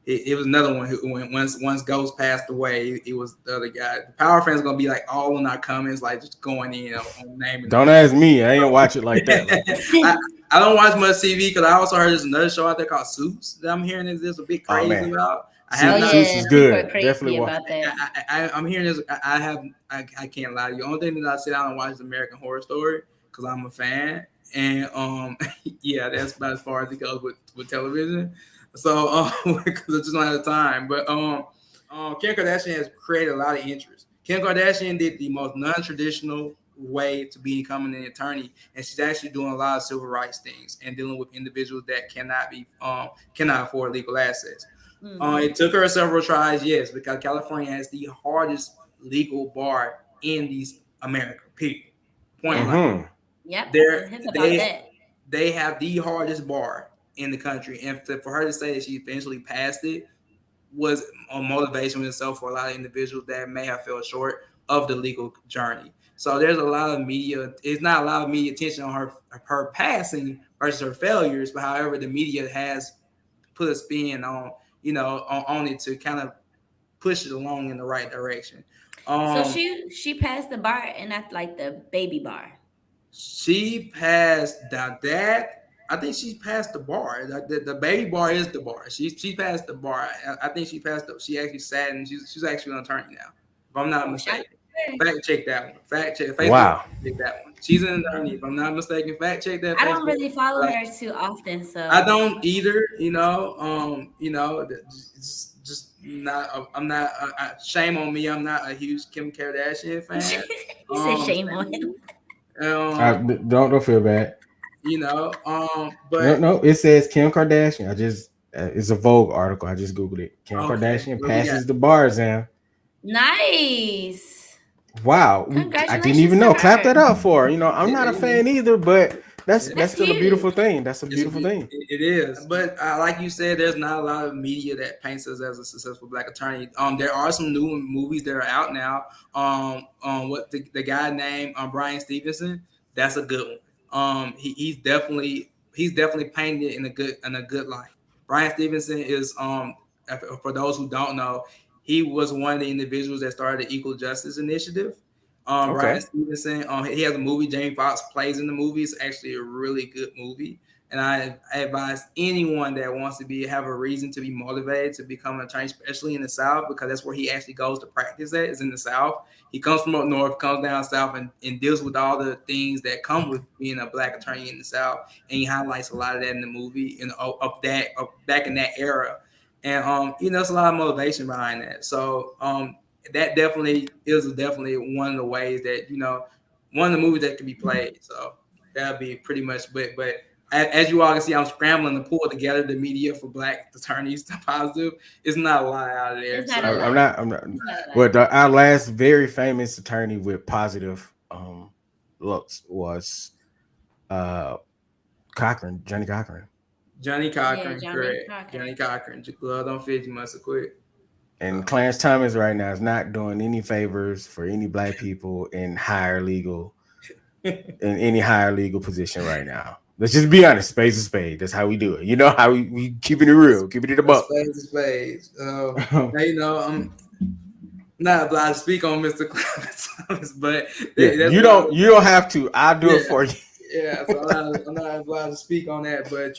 it was another one who, once Ghost passed away, it was the other guy. The Power fans gonna be like all in our comments, like just going in on naming don't them. ask me. I ain't watch it like that. Like, I, I don't watch much TV because I also heard there's another show out there called Suits that I'm hearing is there's a big oh crazy man, about. I Oh have Suits, not. Suits yeah, is people are good. Definitely crazy watch. about that. I'm hearing this. I can't lie to you. The only thing that I sit down and watch is American Horror Story because I'm a fan. And yeah, that's about as far as it goes with television. So because I just don't have the time. But Kim Kardashian has created a lot of interest. Kim Kardashian did the most non-traditional way to becoming an attorney, and she's actually doing a lot of civil rights things and dealing with individuals that cannot afford legal access. It took her several tries, yes, because California has the hardest legal bar in these America. Period. Point blank. Mm-hmm. Yep, They're, it hits about they that. they have the hardest bar in the country, and for her to say that she eventually passed it was a motivation in itself for a lot of individuals that may have fell short of the legal journey. So there's a lot of media. It's not a lot of media attention on her passing versus her failures, but however, the media has put a spin on on it to kind of push it along in the right direction. So Um, she passed the bar and not like the baby bar. She passed that. I think she passed the bar. The baby bar is the bar. She passed the bar. I think she passed. She actually sat and she's actually an attorney now, if I'm not Oh, shout out mistaken. to her. Fact check that one. Fact check Facebook. Wow. Check that one. She's an attorney, if I'm not mistaken. Fact check that I don't Facebook. really follow But her too often, I so don't either. Just not. I'm not. Shame on me. I'm not a huge Kim Kardashian fan. he said shame on him. Shame on me. Don't feel bad. No, But no. It says Kim Kardashian. I just it's a Vogue article. I just googled it. Kim okay, Kardashian what we got? passes the bar exam. Nice. Wow, I didn't Congratulations even to know. Clap her. that up for her. I'm not a Yeah, fan either, but that's yeah. that's That's still a beautiful huge. thing. That's a beautiful thing. It is, but like you said, there's not a lot of media that paints us as a successful black attorney. There are some new movies that are out now. What the guy named Brian Stevenson, that's a good one. He's definitely painted it in a good light. Brian Stevenson is for those who don't know, he was one of the individuals that started the Equal Justice Initiative. Brian Okay. Stevenson, he has a movie. Jamie Foxx plays in the movie. It's actually a really good movie, and I advise anyone that wants to have a reason to be motivated to become an attorney, especially in the South, because that's where he actually goes to practice at, is in the South. He comes from up north, comes down south, and deals with all the things that come with being a black attorney in the South, and he highlights a lot of that in the movie and back in that era. And there's a lot of motivation behind that. So that definitely one of the ways that one of the movies that can be played. So that'll be pretty much. But as you all can see, I'm scrambling to pull together the media for black attorneys to positive. It's not a lot out of there. It's not So a I'm lot. not. I'm not. It's not a lot. Well, our last very famous attorney with positive looks was uh Johnny Cochran, Johnny Yeah, Cochran, Johnny correct? Cochran. Johnny Cochran, glove don't fit. You must have quit. and Clarence Thomas right now is not doing any favors for any black people in any higher legal position right now. Let's just be honest, spade is spade. That's how we do it. You know how we keeping it real, keeping it a A buck. spade is spade. Now I'm not obliged to speak on Mr. Clarence Thomas, but Yeah, that's you don't have to. I'll do yeah. it for you. Yeah, so I'm not allowed to speak on that, but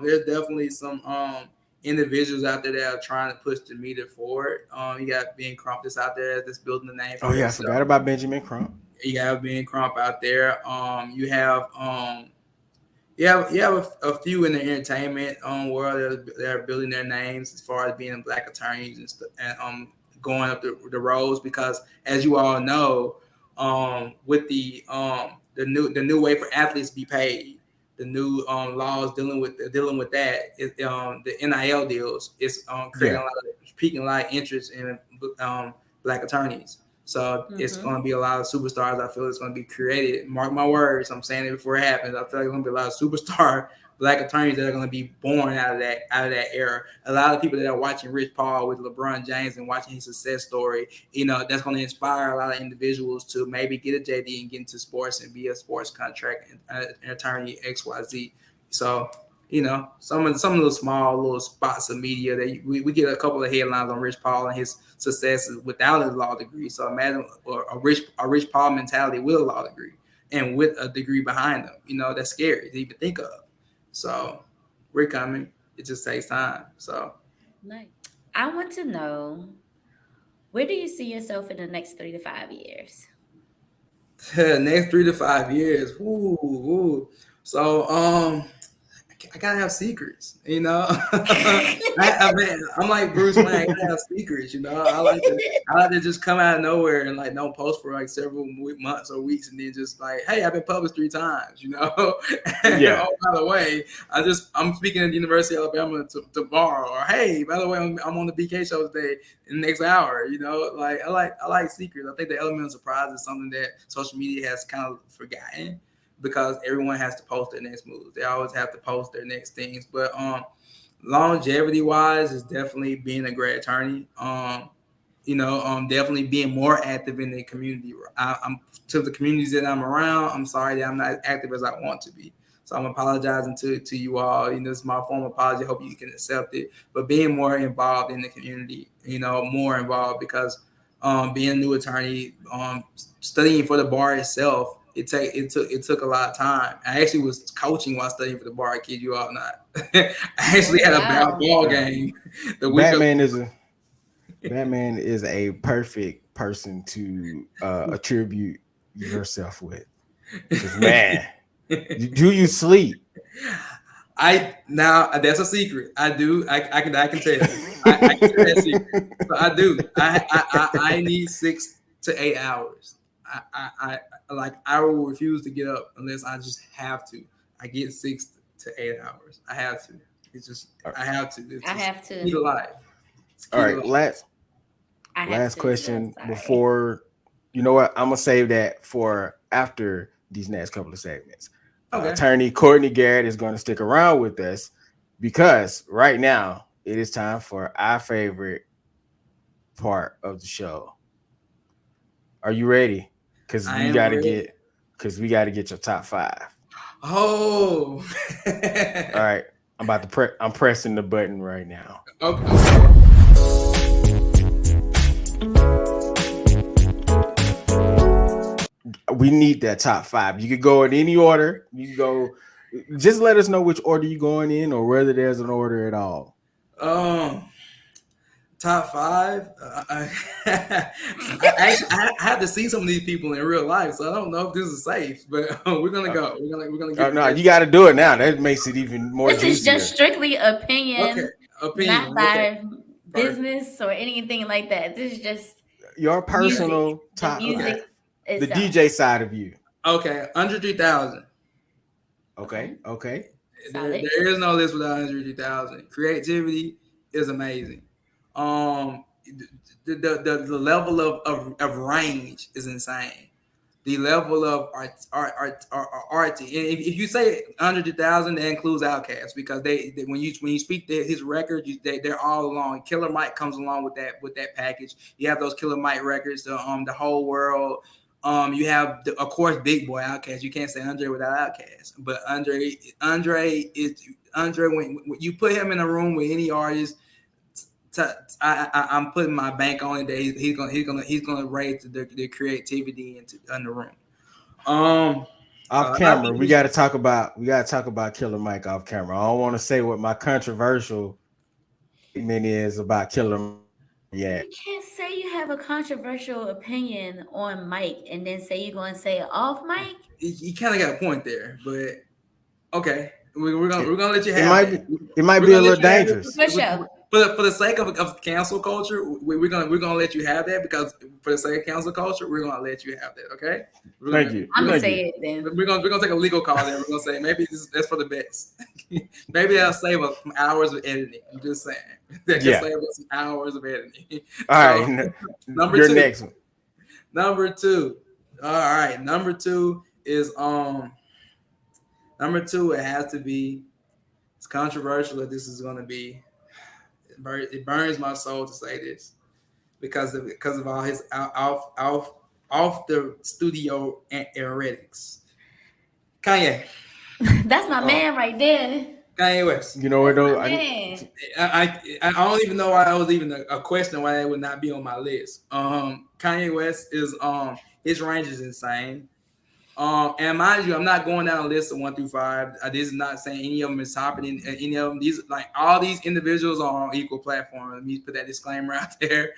there's definitely some individuals out there that are trying to push the meter forward. You got Ben Crump that's out there that's building the name Oh for yeah, I himself. forgot about Benjamin Crump. You have Ben Crump out there. You have a few in the entertainment world that are building their names as far as being black attorneys and going up the roads, because as you all know, with the new way for athletes to be paid. the new laws dealing with that. The NIL deals is creating Yeah. a lot of piquing a lot of interest in black attorneys. So it's Mm-hmm. going to be a lot of superstars. I feel it's going to be created. Mark my words. I'm saying it before it happens. I feel like there's going to be a lot of superstar black attorneys that are going to be born out of that era. A lot of people that are watching Rich Paul with LeBron James and watching his success story, that's going to inspire a lot of individuals to maybe get a JD and get into sports and be a sports contract and attorney XYZ. So some of those small little spots of media that we get a couple of headlines on Rich Paul and his successes without a law degree. So imagine a Rich Paul mentality with a law degree and with a degree behind them. That's scary to even think of. So we're coming. It just takes time. So Nice. I want to know, where do you see yourself in the next 3 to 5 years? next 3 to 5 years. Ooh, ooh. So I gotta have secrets, I mean, I'm like Bruce Wayne. I gotta have secrets, I like to just come out of nowhere and like don't post for like several months or weeks, and then just like, hey, I've been published 3 times, And, Yeah. oh, by the way, I'm speaking at the University of Alabama tomorrow, or hey, by the way, I'm on the BK show today in the next hour, Like I like secrets. I think the element of surprise is something that social media has kind of forgotten, because everyone has to post their next moves. They always have to post their next things. But longevity wise is definitely being a great attorney. Definitely being more active in the community. I'm to the communities that I'm around. I'm sorry that I'm not as active as I want to be. So I'm apologizing to you all. This is my form of apology. I hope you can accept it. But being more involved in the community, more involved, because being a new attorney, studying for the bar itself, it took a lot of time. I actually was coaching while studying for the bar. I kid you all not. I Oh, actually had a wow. ball Yeah. game the week of. Batman is a perfect person to attribute yourself with. Because man, do you sleep? Now that's a secret. I do. I can tell. I can tell that secret. So I do. I need 6 to 8 hours. I will refuse to get up unless I just have to. I get 6 to 8 hours. I have to. It's just I have to. It's I just have key to. to life. It's All key to right, life. I have last to as well. question Sorry. before, you know what? I'm gonna save that for after these next couple of segments. Okay. Attorney Courtney Garrett is going to stick around with us because right now it is time for our favorite part of the show. Are you ready? Because I we am got to ready. get because we got to get your top five. Oh. All right, I'm about to I'm pressing the button right now. Okay. We need that top five. You could go in any order. You can go. Just let us know which order you're going in, or whether there's an order at all. Um. Top five. I have to see some of these people in real life, so I don't know if this is safe. But we're gonna Uh, go. We're gonna oh get no, ready. you got to do it now. That makes it even more This is just juicier. strictly Okay, opinion, not opinion. Okay, by perfect. business or anything like that. This is just Your music, personal the top, Okay, music the itself. DJ side of you. okay. 103,000. Okay, Okay. There, solid. there is no list without 103,000. Creativity is amazing. Um, the level of range is insane. The level of art. And if you say 100,000, that includes Outkast, because they when you speak his records, they're all along. Killer Mike comes along with that package. You have those Killer Mike records, the whole world. You have of course Big Boy Outkast. You can't say Andre without Outkast, but Andre is Andre. When you put him in a room with any artist, I'm putting my bank on it that he's gonna raise the creativity in the room. Um, Off a lot of camera, people. we gotta talk about Killer Mike off camera. I don't want to say what my controversial statement is about Killer Mike yet. You can't say you have a controversial opinion on Mike and then say you're going to say it off Mike. You kind of got a point there, but okay, we're gonna It, we're gonna let you it have might that. be it might We're be a gonna let little you have it. dangerous. For sure. for the sake of cancel culture, we're gonna let you have that because for the sake of cancel culture, we're gonna let you have that. Okay, Thank you. I'm gonna Thank say you. it then. we're gonna take a legal call there. We're gonna say maybe that's for the best. Maybe that'll save us some hours of editing. I'm just saying that could Yeah. save us some hours of editing. All So right. number Your two, next one. number two. All right, number two is number two. It has to be. It's controversial that this is gonna be. It burns my soul to say this because of all his off the studio erratics. Kanye, That's my oh man right there. Kanye West. You know what That's though? my man. I don't even know why that was even a question why that would not be on my list. Kanye West is his range is insane. And mind you, I'm not going down a list of 1 through 5. This is not saying any of them is topping any of them. These like all these individuals are on equal platform. Let me put that disclaimer out there.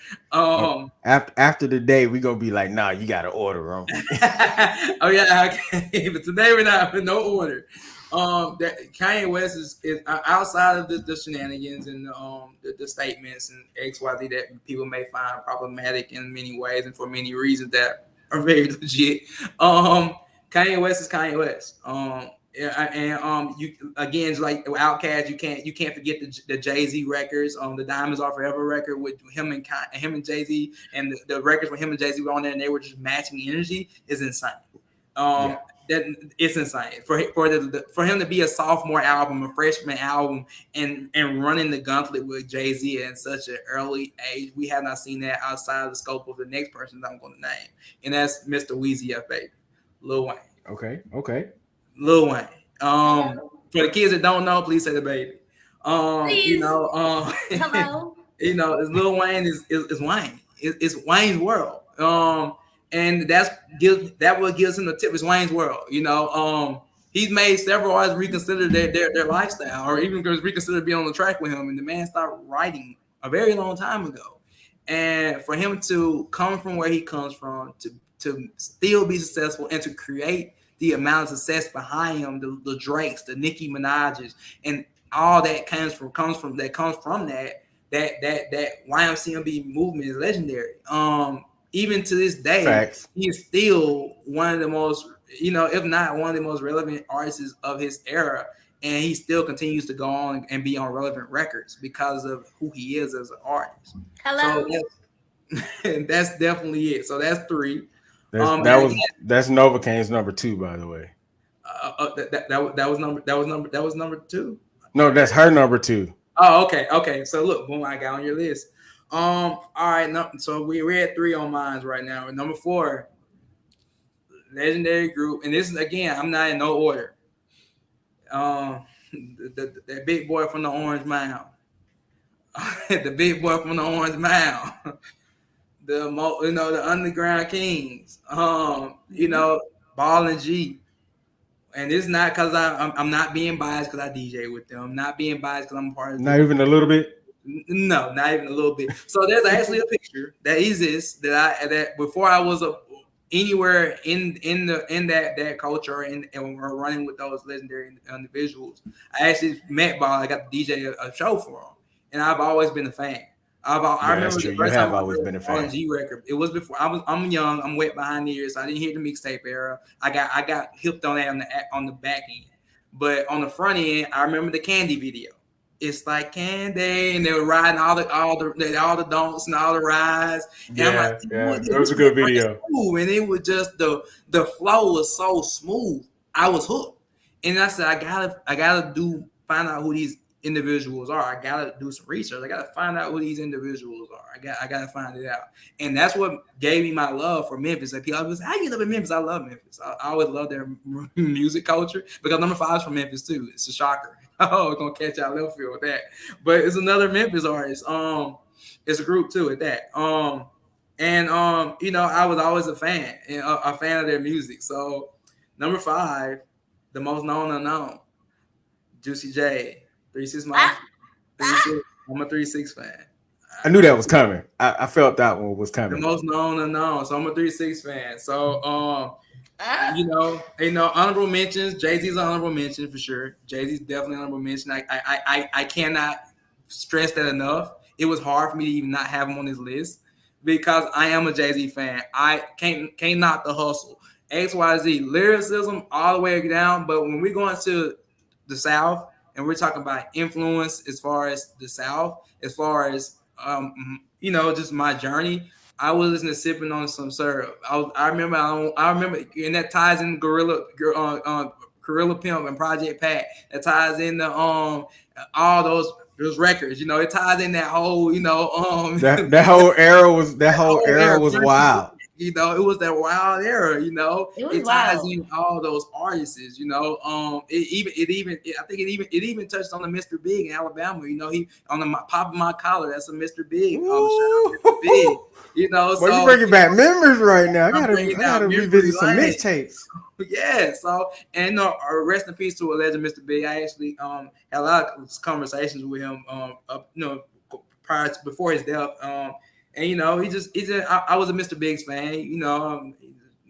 After the day, we gonna be like, nah, you gotta order them. Oh yeah, okay. But today we're not in no order. That Kanye West is outside of the shenanigans and the statements and XYZ that people may find problematic in many ways and for many reasons that are very legit. Kanye West is Kanye West. And you again like Outkast, you can't forget the Jay-Z records, the Diamonds Are Forever record with him and Jay-Z, and the records with him and Jay-Z were on there and they were just matching energy is insane. Yeah. That it's insane for him to be a sophomore album, a freshman album, and running the gauntlet with Jay-Z at such an early age. We have not seen that outside of the scope of the next person that I'm going to name, and that's Mr. Weezy F Baby, Lil Wayne. Okay. Lil Wayne. Hello. For the kids that don't know, please say the baby. Please. Hello. It's Lil Wayne is Wayne. It's Wayne's world. And that what gives him the tip. It's Wayne's world. He's made several artists reconsider their lifestyle, or even reconsider being on the track with him. And the man started writing a very long time ago. And for him to come from where he comes from, to still be successful, and to create the amount of success behind him, the Drakes, the Nicki Minaj's, and all that comes from that YMCMB movement is legendary. Even to this day, Facts. he is still one of the most, if not one of the most relevant artists of his era. And he still continues to go on and be on relevant records because of who he is as an artist. Hello. So that's definitely it. So that's 3. That's Novacaine's number 2, by the way. That was number 2. No, that's her number 2. Oh, okay. So look, boom, I got on your list. All right. No, so we're at 3 on mine right now. Number 4, legendary group, and this is again, I'm not in no order. The big boy from the Orange Mound, the big boy from the Orange Mound, the Underground Kings, Ball and G. And it's not because I'm not being biased because I DJ with them. I'm not being biased because I'm a part of. Not even a little bit. No, not even a little bit. So there's actually a picture that exists that before I was anywhere in that culture and we're running with those legendary individuals. I actually met Ball. I got to DJ a show for him, and I've always been a fan. I remember that's true. the first You have time always been a fan. G record. It was before I'm young. I'm wet behind the ears. So I didn't hear the mixtape era. I got hipped on that on the back end, but on the front end, I remember the Candy video. It's like candy, and they were riding all the don'ts and all the rides. And I'm like, That was a good video. Smooth. And it was just the flow was so smooth. I was hooked, and I said, I gotta find out who these individuals are. I gotta do some research. I gotta find out who these individuals are. I gotta find it out, and that's what gave me my love for Memphis. And people always say, "How you live in Memphis?" I love Memphis. I always love their music culture because number 5 is from Memphis too. It's a shocker. Oh, it's gonna catch out left field with that, but it's another Memphis artist. It's a group too at that. I was always a fan of their music. So number 5, the most known unknown, Juicy J, 3-6 Mafia. I'm a 3-6 fan. I knew that was coming. I felt that one was coming. The most known unknown. So I'm a 3-6 fan. So honorable mentions. Jay-Z's an honorable mention for sure. Jay-Z's definitely an honorable mention. I cannot stress that enough. It was hard for me to even not have him on this list because I am a Jay-Z fan. I can't knock the hustle. XYZ lyricism all the way down. But when we go into the South and we're talking about influence as far as the South, as far as just my journey, I was listening to sipping on some syrup. I remember, and that ties in Gorilla Pimp and Project Pat. That ties in the all those records. It ties in that whole that whole era was that whole era. wild. It was that wild era. It was It ties wild. in all those artists. I think it even touched on the Mr. Big in Alabama. He on the pop of my collar. That's a Mr. Big. Shout out Mr. Big. Well, So you bringing back memories right now. I bringing gotta down memory revisit some lane. mixtapes. Yeah, so and rest in peace to a legend, Mr. Big. I actually had a lot of conversations with him before his death. And I was a Mr. Biggs fan.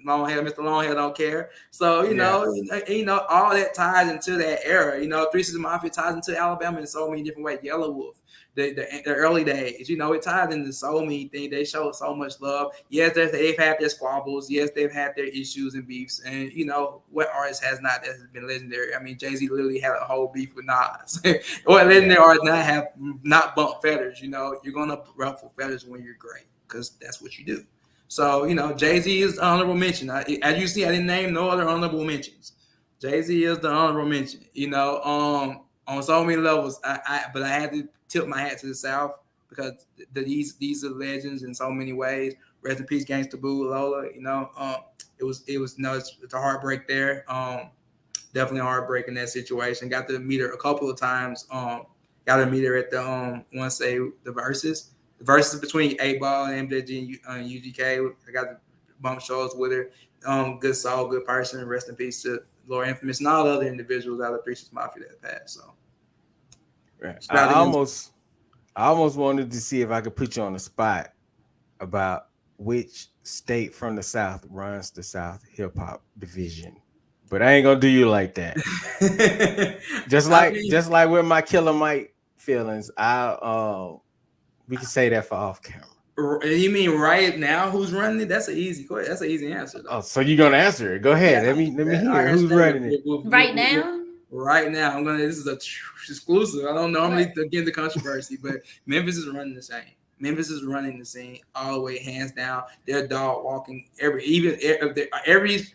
Long hair, Mr. Long hair don't care. So all that ties into that era. Three Six Mafia ties into Alabama in so many different ways. Yellow Wolf, the early days. It ties into so many things. They showed so much love. Yes, they've had their squabbles. Yes, they've had their issues and beefs. And what artist has not that has been legendary? I mean, Jay-Z literally had a whole beef with Nas. Or legendary artists have not bumped feathers. You're gonna ruffle feathers when you're great because that's what you do. So, Jay-Z is the honorable mention. As you see, I didn't name no other honorable mentions. Jay-Z is the honorable mention, on so many levels. But I had to tip my hat to the South because these are legends in so many ways. Rest in peace, Gangsta Boo, Lola. It's a heartbreak there. Definitely a heartbreak in that situation. Got to meet her a couple of times. Got to meet her at the the verses. The verses between 8Ball and MJG and UGK. I got to bump shows with her. Good soul, good person. Rest in peace to Lord Infamous and all the other individuals out of Three Six Mafia that passed. So I almost wanted to see if I could put you on the spot about which state from the South runs the South hip hop division. But I ain't gonna do you like that. just like with my Killer Mike feelings, we can say that for off camera. You mean right now? Who's running it? That's an easy question. That's an easy answer, though. Oh, so you're gonna answer it? Go ahead. Let me hear who's running it right now. Right now, this is a exclusive. I don't normally get into controversy, but Memphis is running the same. Memphis is running the scene all the way, hands down. They're dog walking every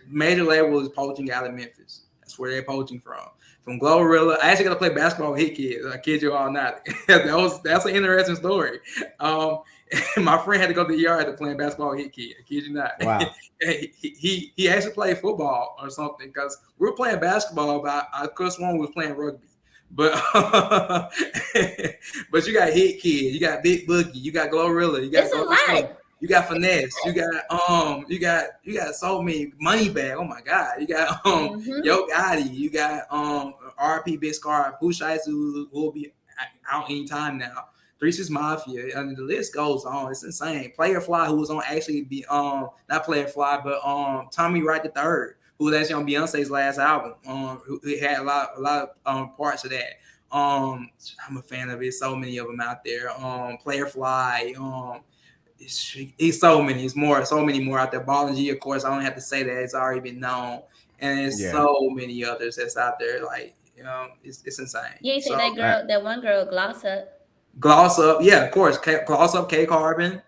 major label is poaching out of Memphis. That's where they're poaching from Glorilla. I actually got to play basketball with Hit Kids. I kid you all not. That's an interesting story. My friend had to go to the ER to play basketball with Hit Kid. I kid you not. Wow. he actually played football or something because we were playing basketball, but I could one was playing rugby. But but you got Hit Kid, you got Big Boogie, you got Glorilla, you got you got Finesse, you got so many Moneybag. Oh my God, you got Yo Gotti, you got RP Big Scar, Push Ice who will be out anytime now. Three Six Mafia, and the list goes on. It's insane. Player Fly, who was on actually be not Player Fly, but Tommy Wright III, who was actually on Beyonce's last album. Who had a lot of parts of that. I'm a fan of it. So many of them out there. Player Fly. It's so many. It's so many more out there. Ball and G, of course. I don't have to say that. It's already been known, and there's so many others that's out there. Like it's insane. You ain't say that girl, that one girl, Gloss Up. Gloss Up, yeah, of course. Gloss Up, K Carbon.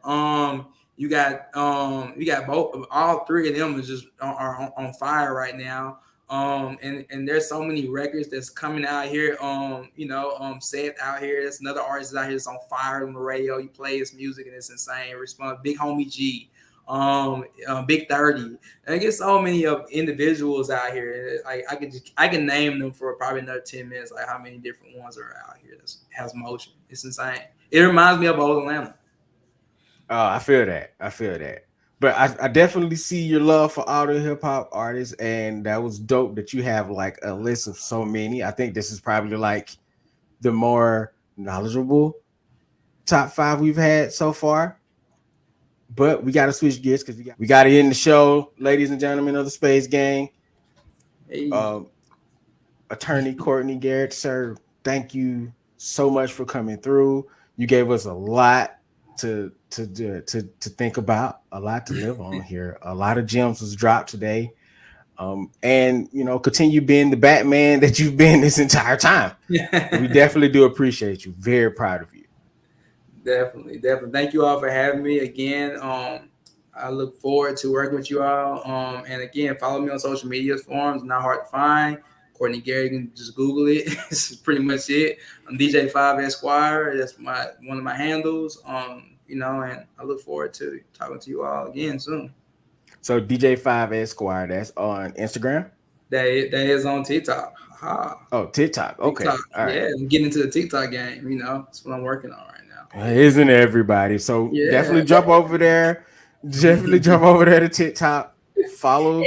You got both. All three of them is just are on fire right now. And there's so many records that's coming out here. Seth out here. There's another artist out here that's on fire on the radio. You play his music and it's insane. Respond, Big Homie G. Big 30. I get so many of individuals out here. I can name them for probably another 10 minutes. Like how many different ones are out here that has motion. It's insane. It reminds me of old Atlanta. Oh, I feel that. But I definitely see your love for all the hip hop artists, and that was dope that you have like a list of so many. I think this is probably like the more knowledgeable top 5 we've had so far. But we got to switch gears because we got to end the show, ladies and gentlemen of the Space Gang. Hey. Attorney Courtney Garrett, sir, thank you so much for coming through. You gave us a lot to think about, a lot to live on here. A lot of gems was dropped today. And continue being the Batman that you've been this entire time. We definitely do appreciate you. Very proud of you. Definitely. Thank you all for having me again. I look forward to working with you all. And again, follow me on social media forums. Not hard to find. Courtney Garrett, you can just Google it. It's pretty much it. I'm DJ5 Esquire. That's one of my handles. And I look forward to talking to you all again soon. So DJ5 Esquire, that's on Instagram. That is on TikTok. Oh, TikTok. Okay. TikTok. All right. Yeah, I'm getting into the TikTok game. That's what I'm working on right now. Isn't everybody? So definitely jump over there. Definitely jump over there to TikTok. Follow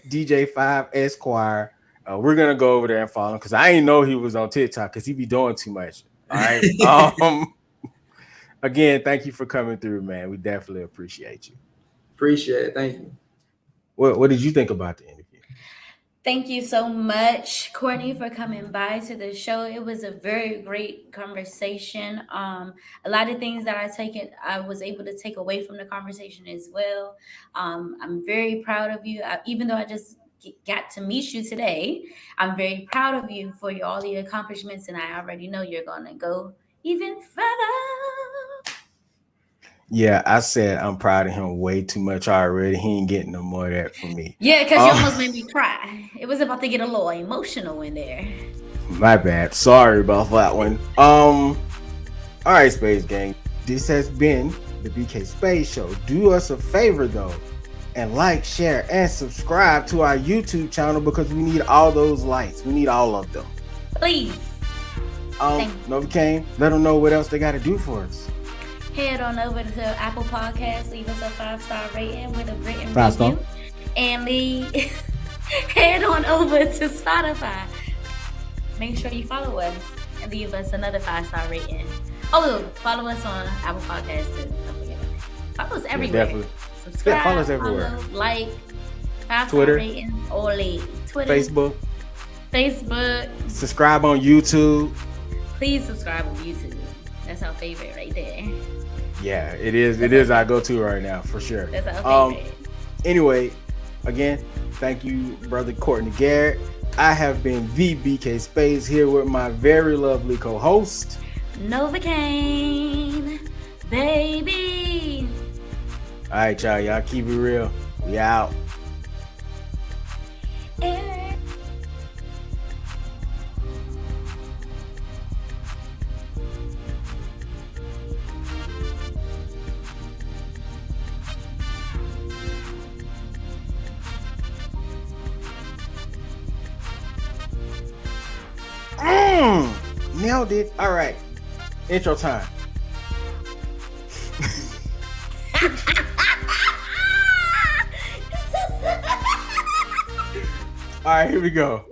DJ5 Esquire. We're gonna go over there and follow him because I didn't know he was on TikTok because he be doing too much. All right. Again, thank you for coming through, man. We definitely appreciate you. Appreciate it. Thank you. What did you think about the interview? Thank you so much, Courtney, for coming by to the show. It was a very great conversation. A lot of things that I was able to take away from the conversation as well. I'm very proud of you. Even though I just got to meet you today, I'm very proud of you for all the accomplishments, and I already know you're going to go even further. Yeah, I said I'm proud of him way too much already. He ain't getting no more of that from me. Yeah, because you almost made me cry. It was about to get a little emotional in there. My bad. Sorry about that one. All right, Space Gang. This has been the BK Spadez Show. Do us a favor though, and like, share, and subscribe to our YouTube channel because we need all those likes. We need all of them. Please. Novacaine, let them know what else they got to do for us. Head on over to Apple Podcasts, leave us a 5-star rating with a written 5-star review, and head on over to Spotify. Make sure you follow us and leave us another 5-star rating. Oh, follow us on Apple Podcasts too. Don't forget that. Follow us everywhere. Definitely. Subscribe. Follow us everywhere. Like, 5-star Twitter, rating, Twitter, Facebook. Subscribe on YouTube. Please subscribe on YouTube. That's our favorite right there. Yeah, it is. It is our go-to right now for sure. That's our favorite. Anyway, again, thank you, brother Courtney Garrett. I have been the BK Spadez here with my very lovely co-host, Novacaine, baby. All right, y'all. Y'all keep it real. We out. Nailed it. All right. Intro time. All right, here we go.